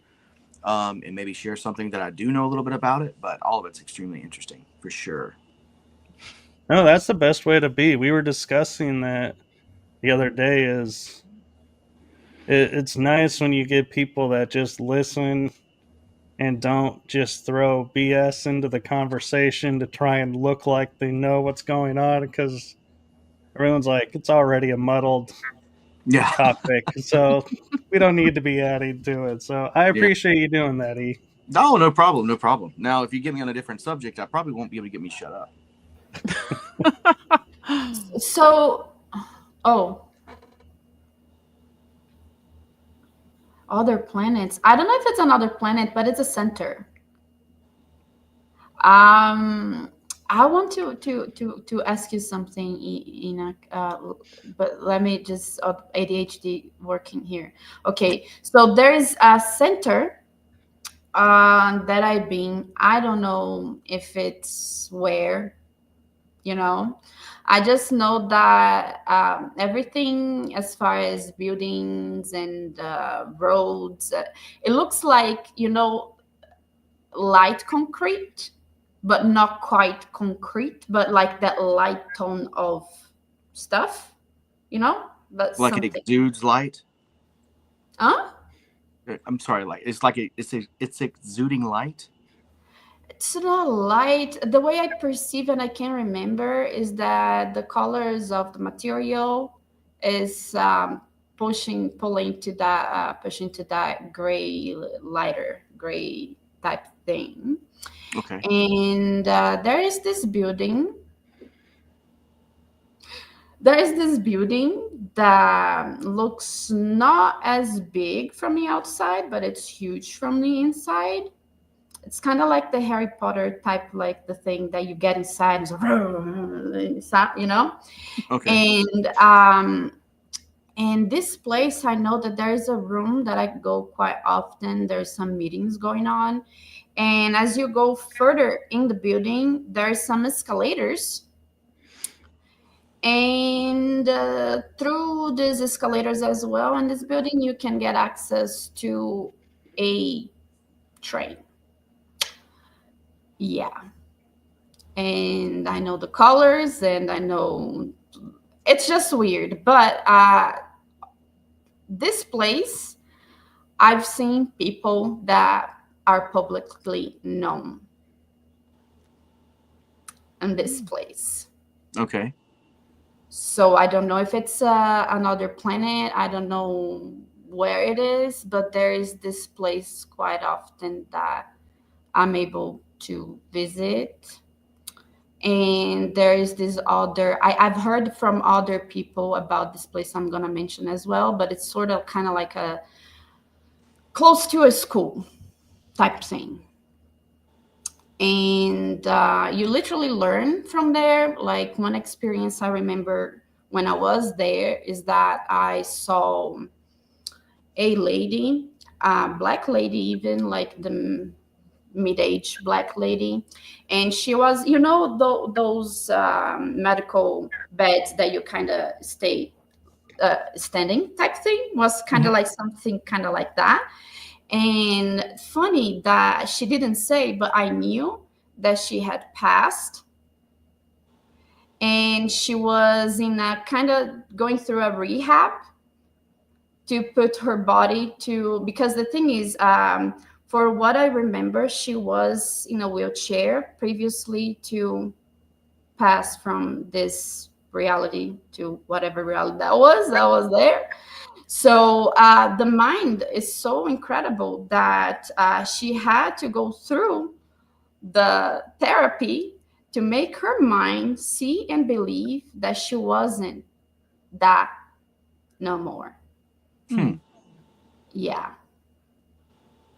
and maybe share something that I do know a little bit about it, but all of it's extremely interesting for sure. No, that's the best way to be. We were discussing that the other day. Is it's nice when you get people that just listen and don't just throw BS into the conversation to try and look like they know what's going on, because everyone's like, it's already a muddled topic, so we don't need to be adding to it. So I appreciate you doing that, E. No problem. Now, if you get me on a different subject, I probably won't be able to get me shut up. So, other planets. I don't know if it's another planet, but it's a center. I want to ask you something, Enoch. But let me just ADHD working here. Okay, so there is a center that I've been. I don't know if it's where, you know. I just know that everything as far as buildings and roads, it looks like, light concrete, but not quite concrete, but like that light tone of stuff, but Like it something. exudes light. Huh? I'm sorry, like it's exuding light. It's not light. The way I perceive and I can remember is that the colors of the material is pushing to that gray, lighter gray type thing. Okay. And there is this building. There is this building that looks not as big from the outside, but it's huge from the inside. It's kind of like the Harry Potter type, like the thing that you get inside, Okay. And this place, I know that there is a room that I go quite often. There's some meetings going on, and as you go further in the building, there's some escalators. And through these escalators as well in this building, you can get access to a train. Yeah. And I know the colors, and I know it's just weird. But this place, I've seen people that are publicly known in this place. Okay. So I don't know if it's another planet. I don't know where it is, but there is this place quite often that I'm able to visit. And there is this other, I've heard from other people about this place I'm going to mention as well, but it's sort of kind of like a close to a school type thing. And you literally learn from there. Like one experience I remember when I was there is that I saw a lady, black lady, even like the mid-age black lady, and she was, those medical beds that you kind of stay standing type thing, was kind of like something kind of like that. And funny that she didn't say, but I knew that she had passed. And she was in a kind of going through a rehab to put her body to, because the thing is, for what I remember, she was in a wheelchair previously to pass from this reality to whatever reality that was there. So the mind is so incredible that she had to go through the therapy to make her mind see and believe that she wasn't that no more. Yeah.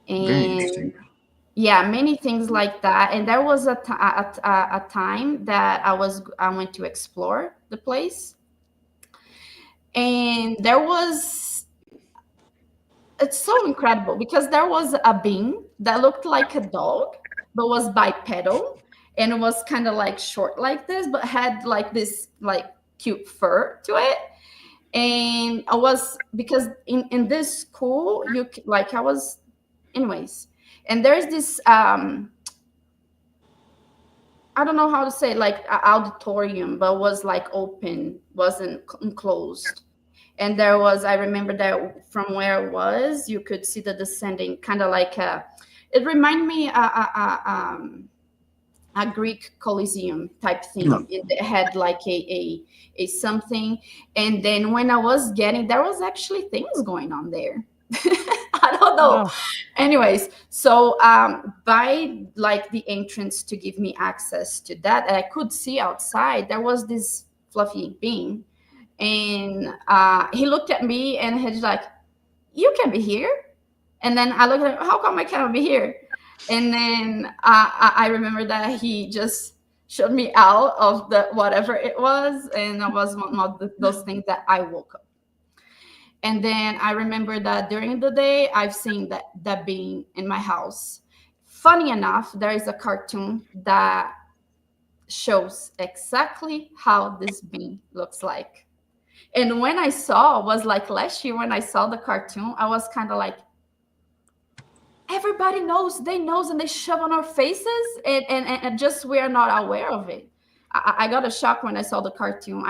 Very interesting. Yeah, many things like that. And there was a time that I went to explore the place, and it's so incredible because there was a being that looked like a dog, but was bipedal, and it was kind of like short like this, but had like this like cute fur to it. And I was, because in this school, I was, anyways. And there's this I don't know how to say, like auditorium, but was like open, wasn't enclosed. And there was, I remember that from where it was, you could see the descending, kind of like it reminded me a Greek Colosseum type thing. No. It had like a something. And then when I was getting, there was actually things going on there. I don't know. Oh. Anyways, so by like the entrance to give me access to that I could see outside, there was this fluffy being, and he looked at me and he's like, "You can be here." And then I looked at him, "How come I cannot be here?" And then I remember that he just showed me out of the whatever it was, and it was one of those things that I woke up. And then I remember that during the day, I've seen that being in my house. Funny enough, there is a cartoon that shows exactly how this being looks like. And when I saw, was like last year when I saw the cartoon, I was kind of like, everybody knows, and they shove on our faces, and just we are not aware of it. I got a shock when I saw the cartoon.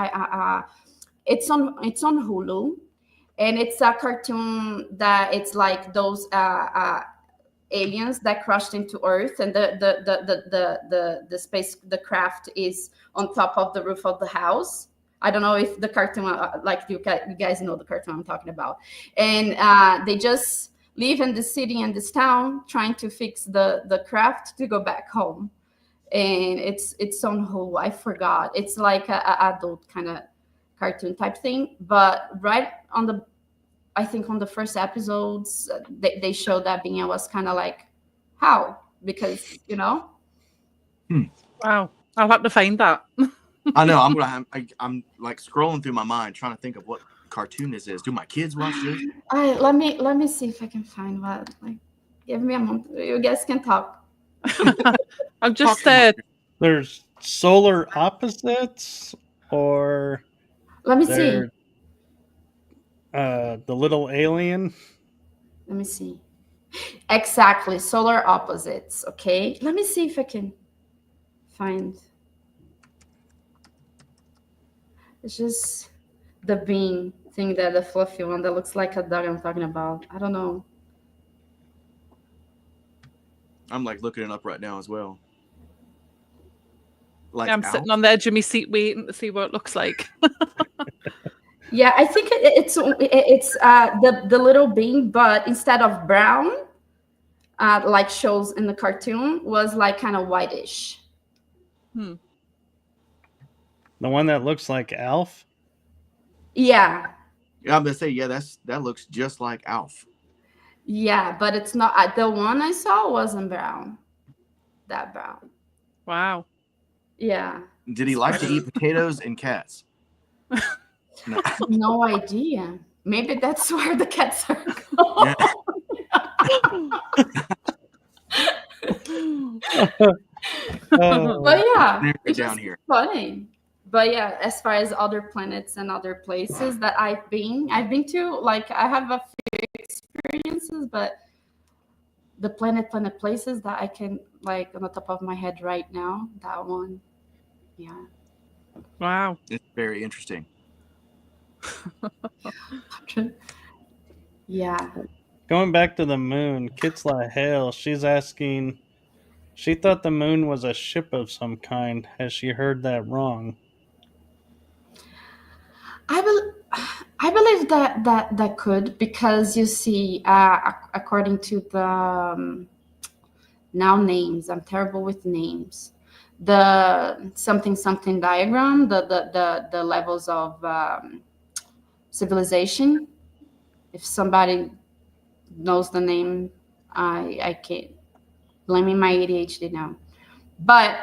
It's on Hulu, and it's a cartoon that it's like those aliens that crashed into Earth, and the space, the craft is on top of the roof of the house. I don't know if the cartoon, like you guys know the cartoon I'm talking about, and they just live in the city and this town trying to fix the craft to go back home. And it's on Hulu. I forgot. It's like a adult kind of cartoon type thing. But right on the, I think on the first episodes, they showed that being. I was kind of like, how? Because Wow, I'll have to find that. I know. I'm like scrolling through my mind trying to think of what cartoon this is. Do my kids watch this? Let me see if I can find what. Like, give me a moment. You guys can talk. I'm just There's solar opposites, or let me see. The little alien. Let me see. Exactly, solar opposites. Okay, let me see if I can find. It's just the bean thing, that the fluffy one that looks like a dog I'm talking about. I don't know. I'm like looking it up right now as well. Like I'm sitting on the edge of my seat waiting to see what it looks like. Yeah, I think it's the little bean, but instead of brown, like shows in the cartoon, was like kind of whitish. The one that looks like Alf? Yeah. Yeah, I'm gonna say, yeah, that looks just like Alf. Yeah, but it's not. The one I saw wasn't brown. That brown. Wow. Yeah. Did he like to eat potatoes and cats? No. No idea. Maybe that's where the cats are going. But yeah, it's down here. Funny. But yeah, as far as other planets and other places that I've been to, like I have a few experiences, but the planet places that I can, like, on the top of my head right now, that one, yeah. Wow. It's very interesting. Yeah. Going back to the moon, Kitzla Hale, she's asking, she thought the moon was a ship of some kind. Has she heard that wrong? I believe that could, because you see, according to the now names, I'm terrible with names. The something diagram, the levels of civilization. If somebody knows the name, I can't, blaming my ADHD now. But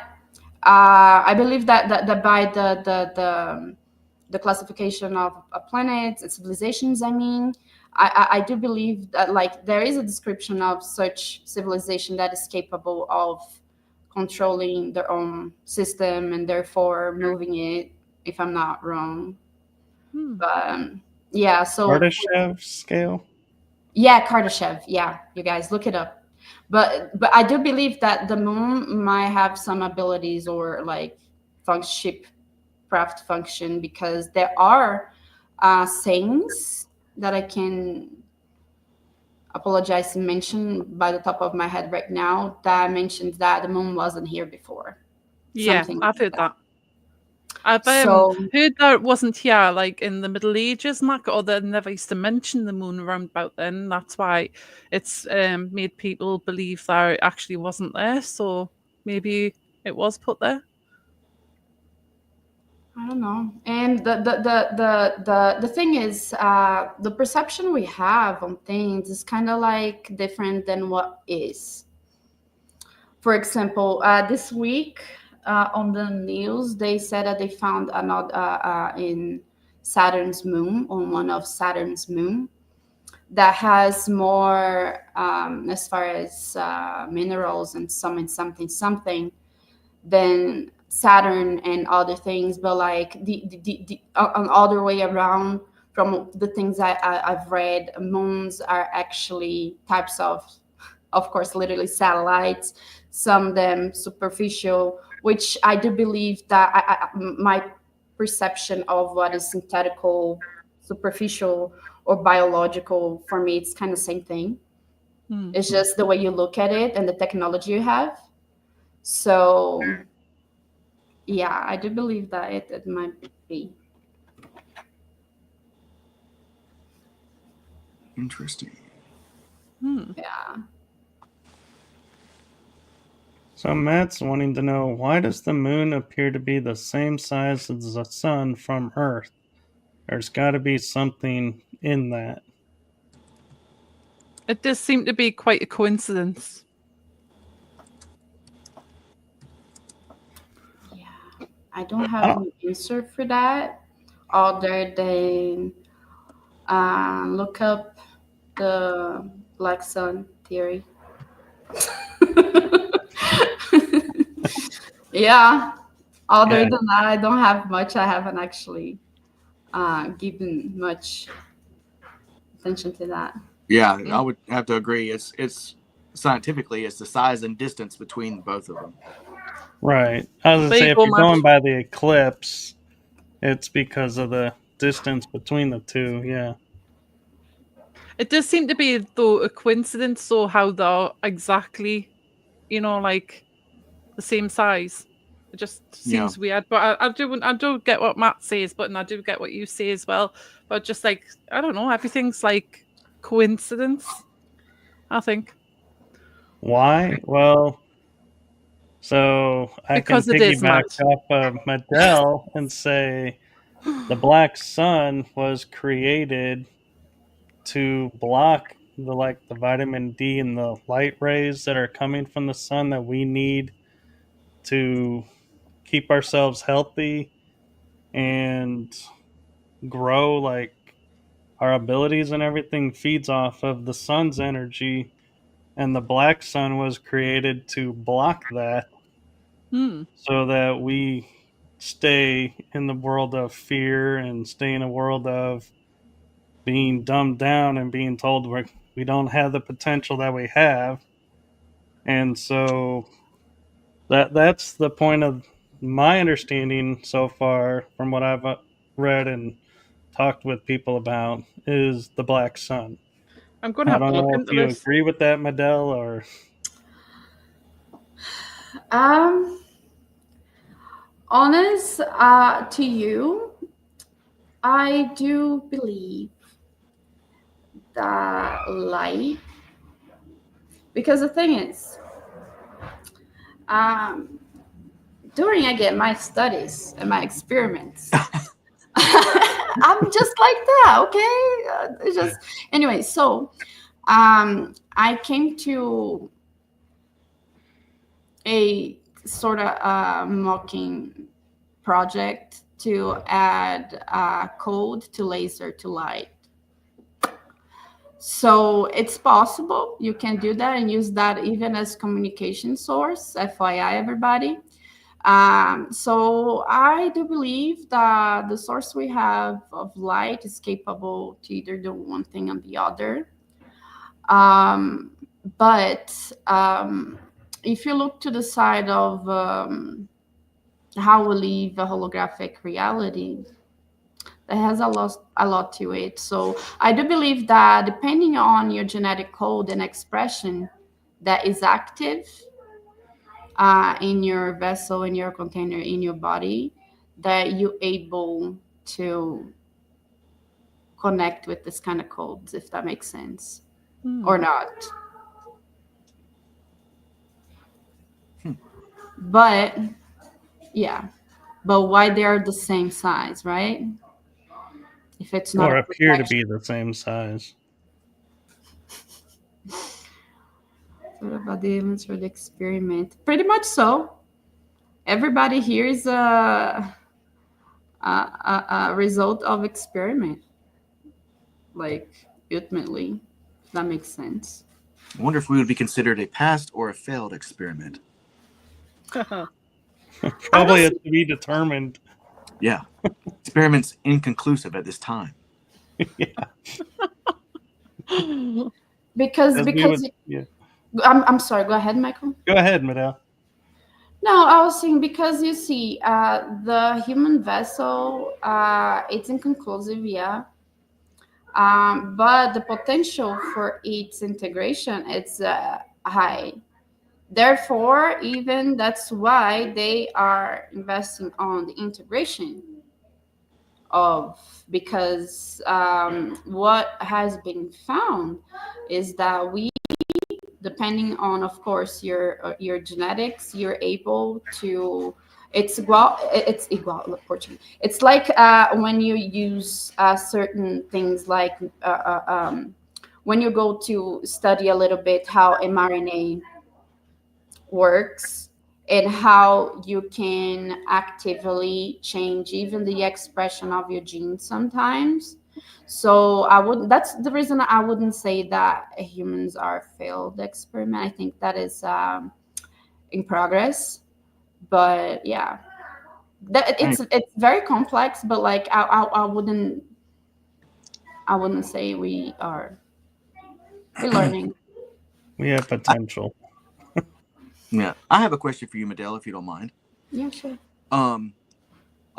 I believe that by the classification of planets and civilizations, I do believe that, like, there is a description of such civilization that is capable of controlling their own system and therefore moving it, if I'm not wrong. But yeah, so Kardashev scale? Yeah, Kardashev. Yeah, you guys look it up. But I do believe that the moon might have some abilities, or like ship craft function, because there are sayings that I can apologize to mention by the top of my head right now, that mentions that the moon wasn't here before. Yeah, I've heard that. I've So- heard that it wasn't here, like in the Middle Ages, and that, or they never used to mention the moon around about then. That's why it's made people believe that it actually wasn't there. So maybe it was put there. I don't know. And the thing is, the perception we have on things is kind of like different than what is. For example, this week on the news, they said that they found another in Saturn's moon, on one of Saturn's moon, that has more as far as minerals and something than Saturn and other things. But like the on other way around, from the things I've read, moons are actually types of course, literally satellites, some of them superficial, which I do believe that my perception of what is synthetical, superficial, or biological, for me, it's kind of the same thing. It's just the way you look at it and the technology you have. So, yeah, I do believe that it might be. Interesting. Yeah. So Matt's wanting to know, why does the moon appear to be the same size as the sun from Earth? There's got to be something in that. It does seem to be quite a coincidence. Yeah. I don't have an answer for that other than look up the black sun theory. Yeah. Other Yeah. than that, I don't have much. I haven't actually given much attention to that. Yeah, I would have to agree. It's scientifically, it's the size and distance between both of them. Right. I was going to There say, you if go, you're Matt. going by the eclipse, it's because of the distance between the two. Yeah. It does seem to be, though, a coincidence, so how they're exactly, like the same size. It just seems weird. But I do get what Matt says, but I do get what you say as well. But just like, I don't know, everything's like coincidence, I think. Why? Well, so I Because can it is, piggyback Matt. off of Madel and say the black sun was created to block the vitamin D and the light rays that are coming from the sun that we need to keep ourselves healthy and grow. Like, our abilities and everything feeds off of the sun's energy, and the black sun was created to block that so that we stay in the world of fear and stay in a world of being dumbed down and being told we don't have the potential that we have. And so that's the point of my understanding so far from what I've read and talked with people about is the black sun. I'm going to I have to don't look know if into you this. agree with that, Madel, or Honest to you, I do believe that light, because the thing is, during again my studies and my experiments, I'm just like that. Okay, it's just anyway. So, I came to a sort of mocking project to add code to laser to light. So it's possible you can do that and use that even as communication source, FYI, everybody. So I do believe that the source we have of light is capable to either do one thing or the other. But if you look to the side of how we live a holographic reality, that has a lot to it. So I do believe that depending on your genetic code and expression that is active in your vessel, in your container, in your body, that you're able to connect with this kind of codes, if that makes sense, or not. But yeah, but why they are the same size, right? If it's not or a appear to protection. be the same size. What about the elements for the experiment? Pretty much so. everybody here is a result of experiment, like ultimately, if that makes sense. I wonder if we would be considered a passed or a failed experiment. Probably it's to be determined. Yeah. Experiment's inconclusive at this time. Yeah. Because As we because would, yeah. I'm sorry. Go ahead, Michael. Go ahead, Madel. No, I was saying because you see, the human vessel, it's inconclusive, yeah. But the potential for its integration it's high. Therefore, even that's why they are investing on the integration of, because what has been found is that we, depending on, of course, your genetics, you're able to, it's igual Portuguese. It's like when you use certain things like when you go to study a little bit how mRNA works and how you can actively change even the expression of your genes sometimes. So I would, that's the reason I wouldn't say that humans are a failed experiment. I think that is in progress. But yeah, that it's very complex, but like I wouldn't say we're learning. We have potential. Yeah. I have a question for you, Madel, if you don't mind. Yeah, sure. A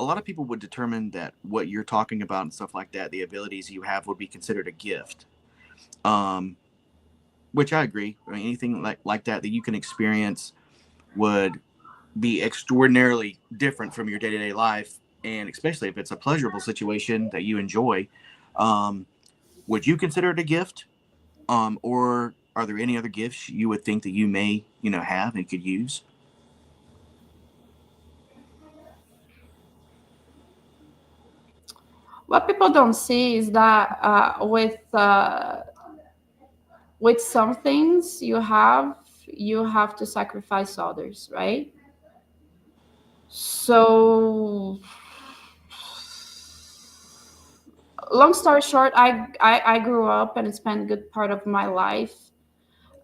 lot of people would determine that what you're talking about and stuff like that, the abilities you have, would be considered a gift. Which I agree. I mean, anything like that you can experience would be extraordinarily different from your day-to-day life, and especially if it's a pleasurable situation that you enjoy. Would you consider it a gift? Or are there any other gifts you would think that you may, have and could use? What people don't see is that with some things you have to sacrifice others, right? So long story short, I grew up and spent a good part of my life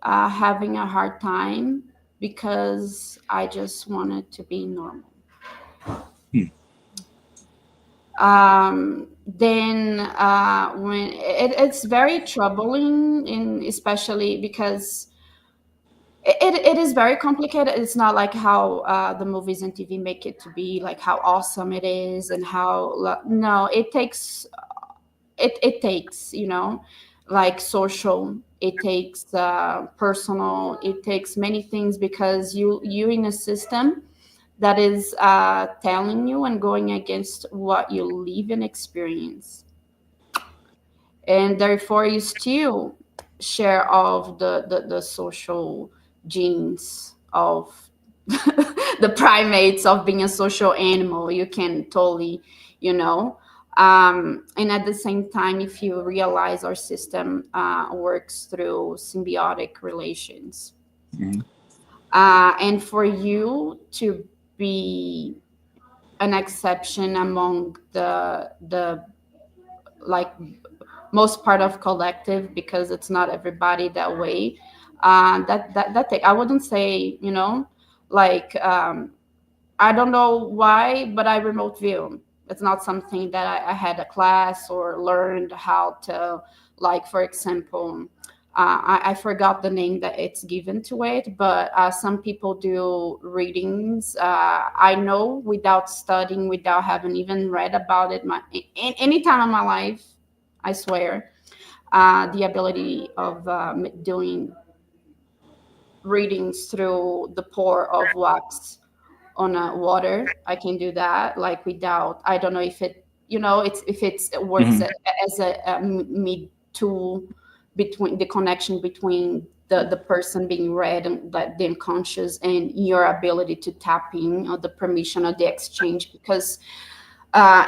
having a hard time because I just wanted to be normal. Then when it's very troubling, in especially because it is very complicated. It's not like how the movies and TV make it to be, like how awesome it is and how no, it takes like social, it takes personal, it takes many things because you in a system that is telling you and going against what you live and experience, and therefore you still share of the social genes of the primates of being a social animal. You can totally, you know and at the same time, if you realize our system works through symbiotic relations, Mm-hmm. and for you to be an exception among the like most part of collective, because it's not everybody that way. That thing, I wouldn't say, like I don't know why, but I remote view. It's not something that I had a class or learned how to, like, for example, I forgot the name that it's given to it, but some people do readings. I know without studying, without having even read about it, any time in my life, I swear, the ability of doing readings through the pore of wax on water. I can do that, like, without, I don't know if it works Mm-hmm. as a mid tool between the connection between the person being read and the unconscious and your ability to tap in or the permission or the exchange. Because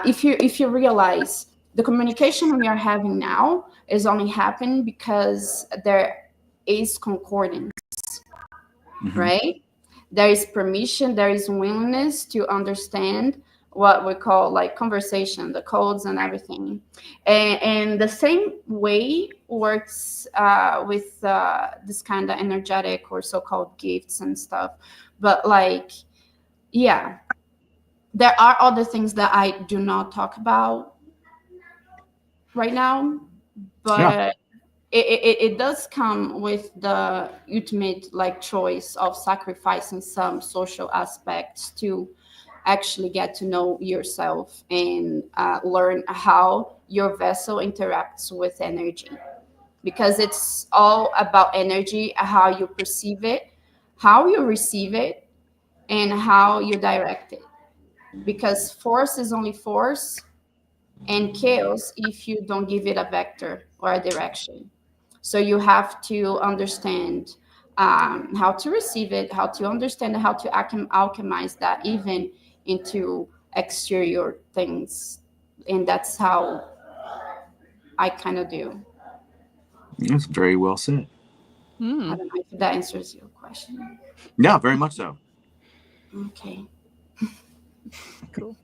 if you realize the communication we are having now is only happening because there is concordance, Mm-hmm. right? there is permission, there is willingness to understand what we call like conversation, the codes and everything. And the same way works with this kind of energetic or so-called gifts and stuff. But like, yeah, there are other things that I do not talk about right now, but it does come with the ultimate like choice of sacrificing some social aspects to actually get to know yourself and learn how your vessel interacts with energy, because it's all about energy, how you perceive it, how you receive it, and how you direct it, because force is only force and chaos if you don't give it a vector or a direction. So you have to understand how to receive it, how to understand, how to alchemize that even into exterior things. And that's how I kind of do. That's very well said. I don't know if that answers your question. Yeah, very much so. Okay. Cool.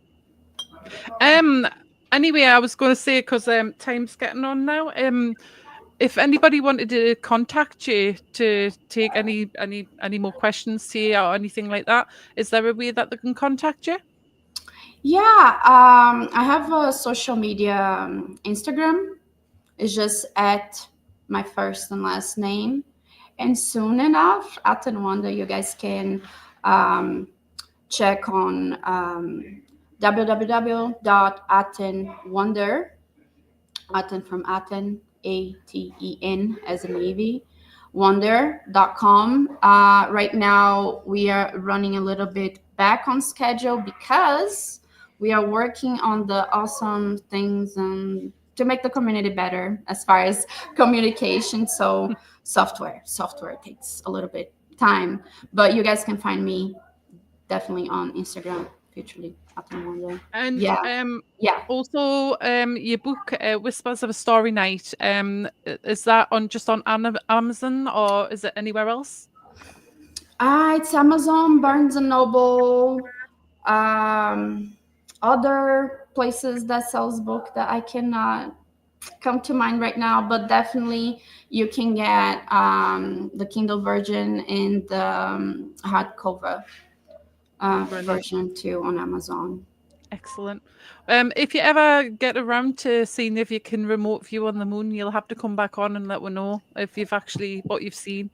Anyway, I was going to say, because time's getting on now. If anybody wanted to contact you to take any more questions to you or anything like that, is there a way that they can contact you? Yeah, I have a social media Instagram. It's just at my first and last name. And soon enough, Aten Wonder, you guys can check on www.atenwonder, Aten from Aten, Aten as a Navy, wonder.com. Right now, we are running a little bit back on schedule because we are working on the awesome things to make the community better as far as communication. So software takes a little bit time, but you guys can find me definitely on Instagram futurely. And yeah. also your book Whispers of a Starry Night, is that just on Amazon or is it anywhere else? It's Amazon, Barnes and Noble, other places that sells book that I cannot come to mind right now, but definitely you can get the Kindle version and the hardcover version too on Amazon. Excellent. If you ever get around to seeing if you can remote view on the moon, you'll have to come back on and let me know if you've actually what you've seen.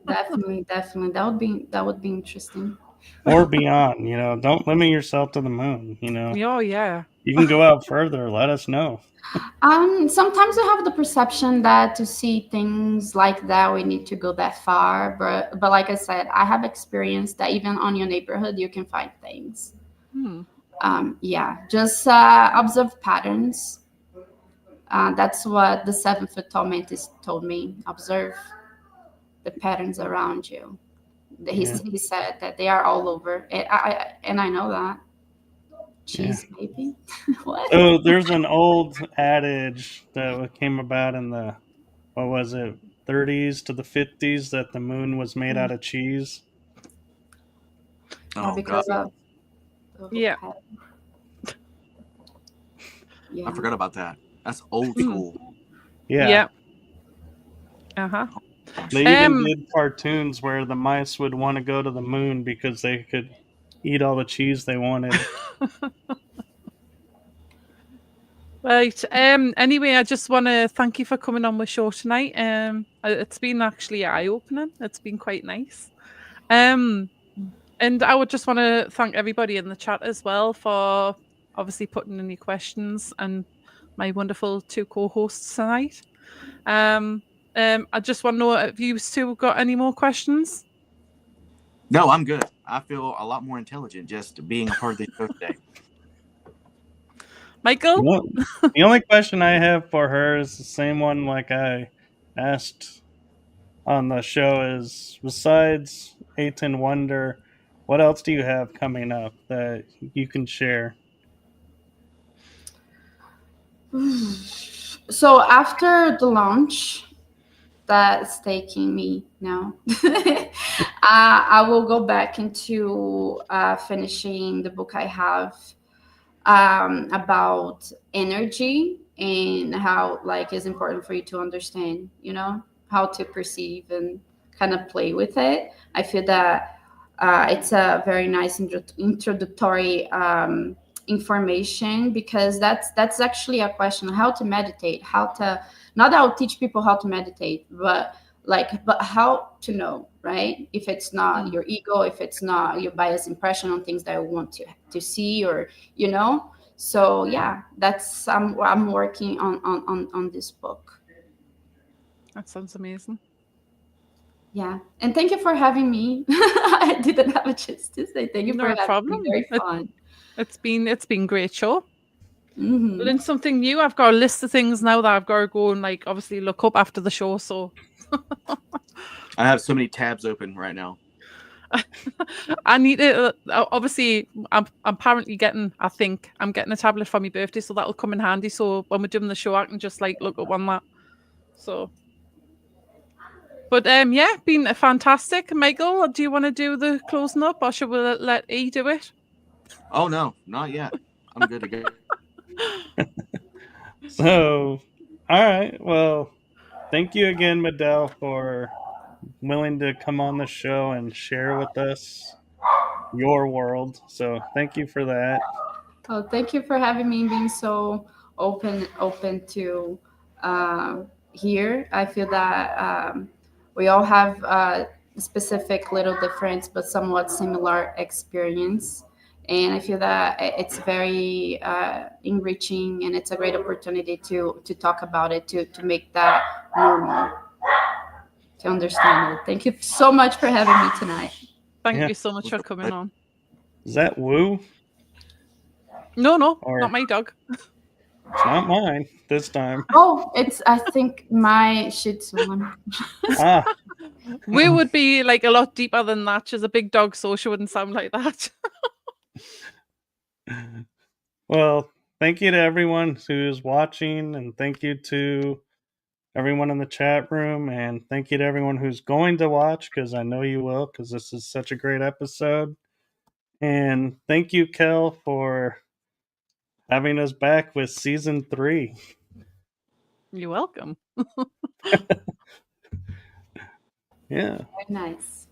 Definitely. That would be interesting. Or beyond, don't limit yourself to the moon. Oh yeah. You can go out further. Let us know. Sometimes I have the perception that to see things like that, we need to go that far. But like I said, I have experienced that even on your neighborhood, you can find things. Just observe patterns. That's what the 7-foot tall mantis told me. Observe the patterns around you. He said that they are all over, and I know that. Cheese, maybe. What? So there's an old adage that came about in the 30s to the 50s that the moon was made out of cheese. Oh, because God. Yeah. I forgot about that. That's old school. Yeah. Uh-huh. They even did cartoons where the mice would want to go to the moon because they could eat all the cheese they wanted. Right. Anyway, I just want to thank you for coming on my show tonight. It's been actually eye-opening. It's been quite nice. And I would just want to thank everybody in the chat as well for obviously putting in your questions and my wonderful 2 co-hosts tonight. I just want to know if you two got any more questions. No, I'm good. I feel a lot more intelligent just being a part of the show today. Michael? The only question I have for her is the same one like I asked on the show is, besides Aten Wonder, what else do you have coming up that you can share? So after the launch, that's taking me now. I will go back into finishing the book I have about energy and how like it's important for you to understand, how to perceive and kind of play with it. I feel that it's a very nice introductory information, because that's actually a question: how to meditate, how to, not that I'll teach people how to meditate, but how to know, right? If it's not your ego, if it's not your biased impression on things that I want to see, or so yeah, that's I'm working on this book. That sounds amazing. Yeah, and thank you for having me. I didn't have a chance to say thank you. No for having problem. me. Very fun. It's been great show. Mhm. Learn something new. I've got a list of things now that I've got to go and like obviously look up after the show. So I have so many tabs open right now. I need to obviously I'm apparently getting, I think I'm getting a tablet for my birthday, so that'll come in handy. So when we're doing the show, I can just like look up on that. So, but yeah, been fantastic. Michael, do you want to do the closing up, or should we let E do it? Oh no, not yet. I'm good to go. So, all right. Well, thank you again, Madel, for willing to come on the show and share with us your world. So, thank you for that. Oh, thank you for having me and being so open to here. I feel that we all have a specific little difference, but somewhat similar experience. And I feel that it's very enriching, and it's a great opportunity to talk about it, to make that normal, to understand it. Thank you so much for having me tonight. Thank you so much for coming on. Is that Woo? No, Or- not my dog. It's not mine this time. Oh, it's, I think, my Shih Tzu one. Ah, We would be like a lot deeper than that. She's a big dog, so she wouldn't sound like that. well, thank you to everyone who's watching, and thank you to everyone in the chat room, and thank you to everyone who's going to watch, because I know you will, because this is such a great episode. And thank you, Kel, for having us back with season 3. You're welcome. Yeah. Very nice.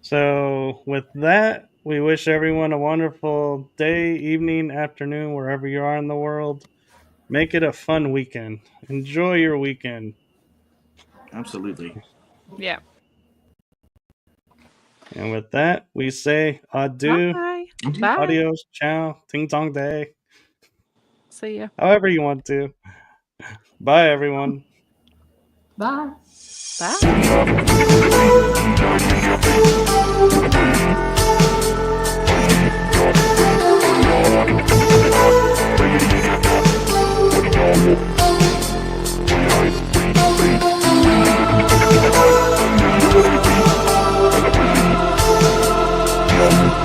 So with that, we wish everyone a wonderful day, evening, afternoon, wherever you are in the world. Make it a fun weekend. Enjoy your weekend. Absolutely. Yeah. And with that, we say adieu, Bye. Adieu. Bye. adios, ciao, ting tong day, See ya. however you want to. Bye, everyone. Bye. Bye. Yeah.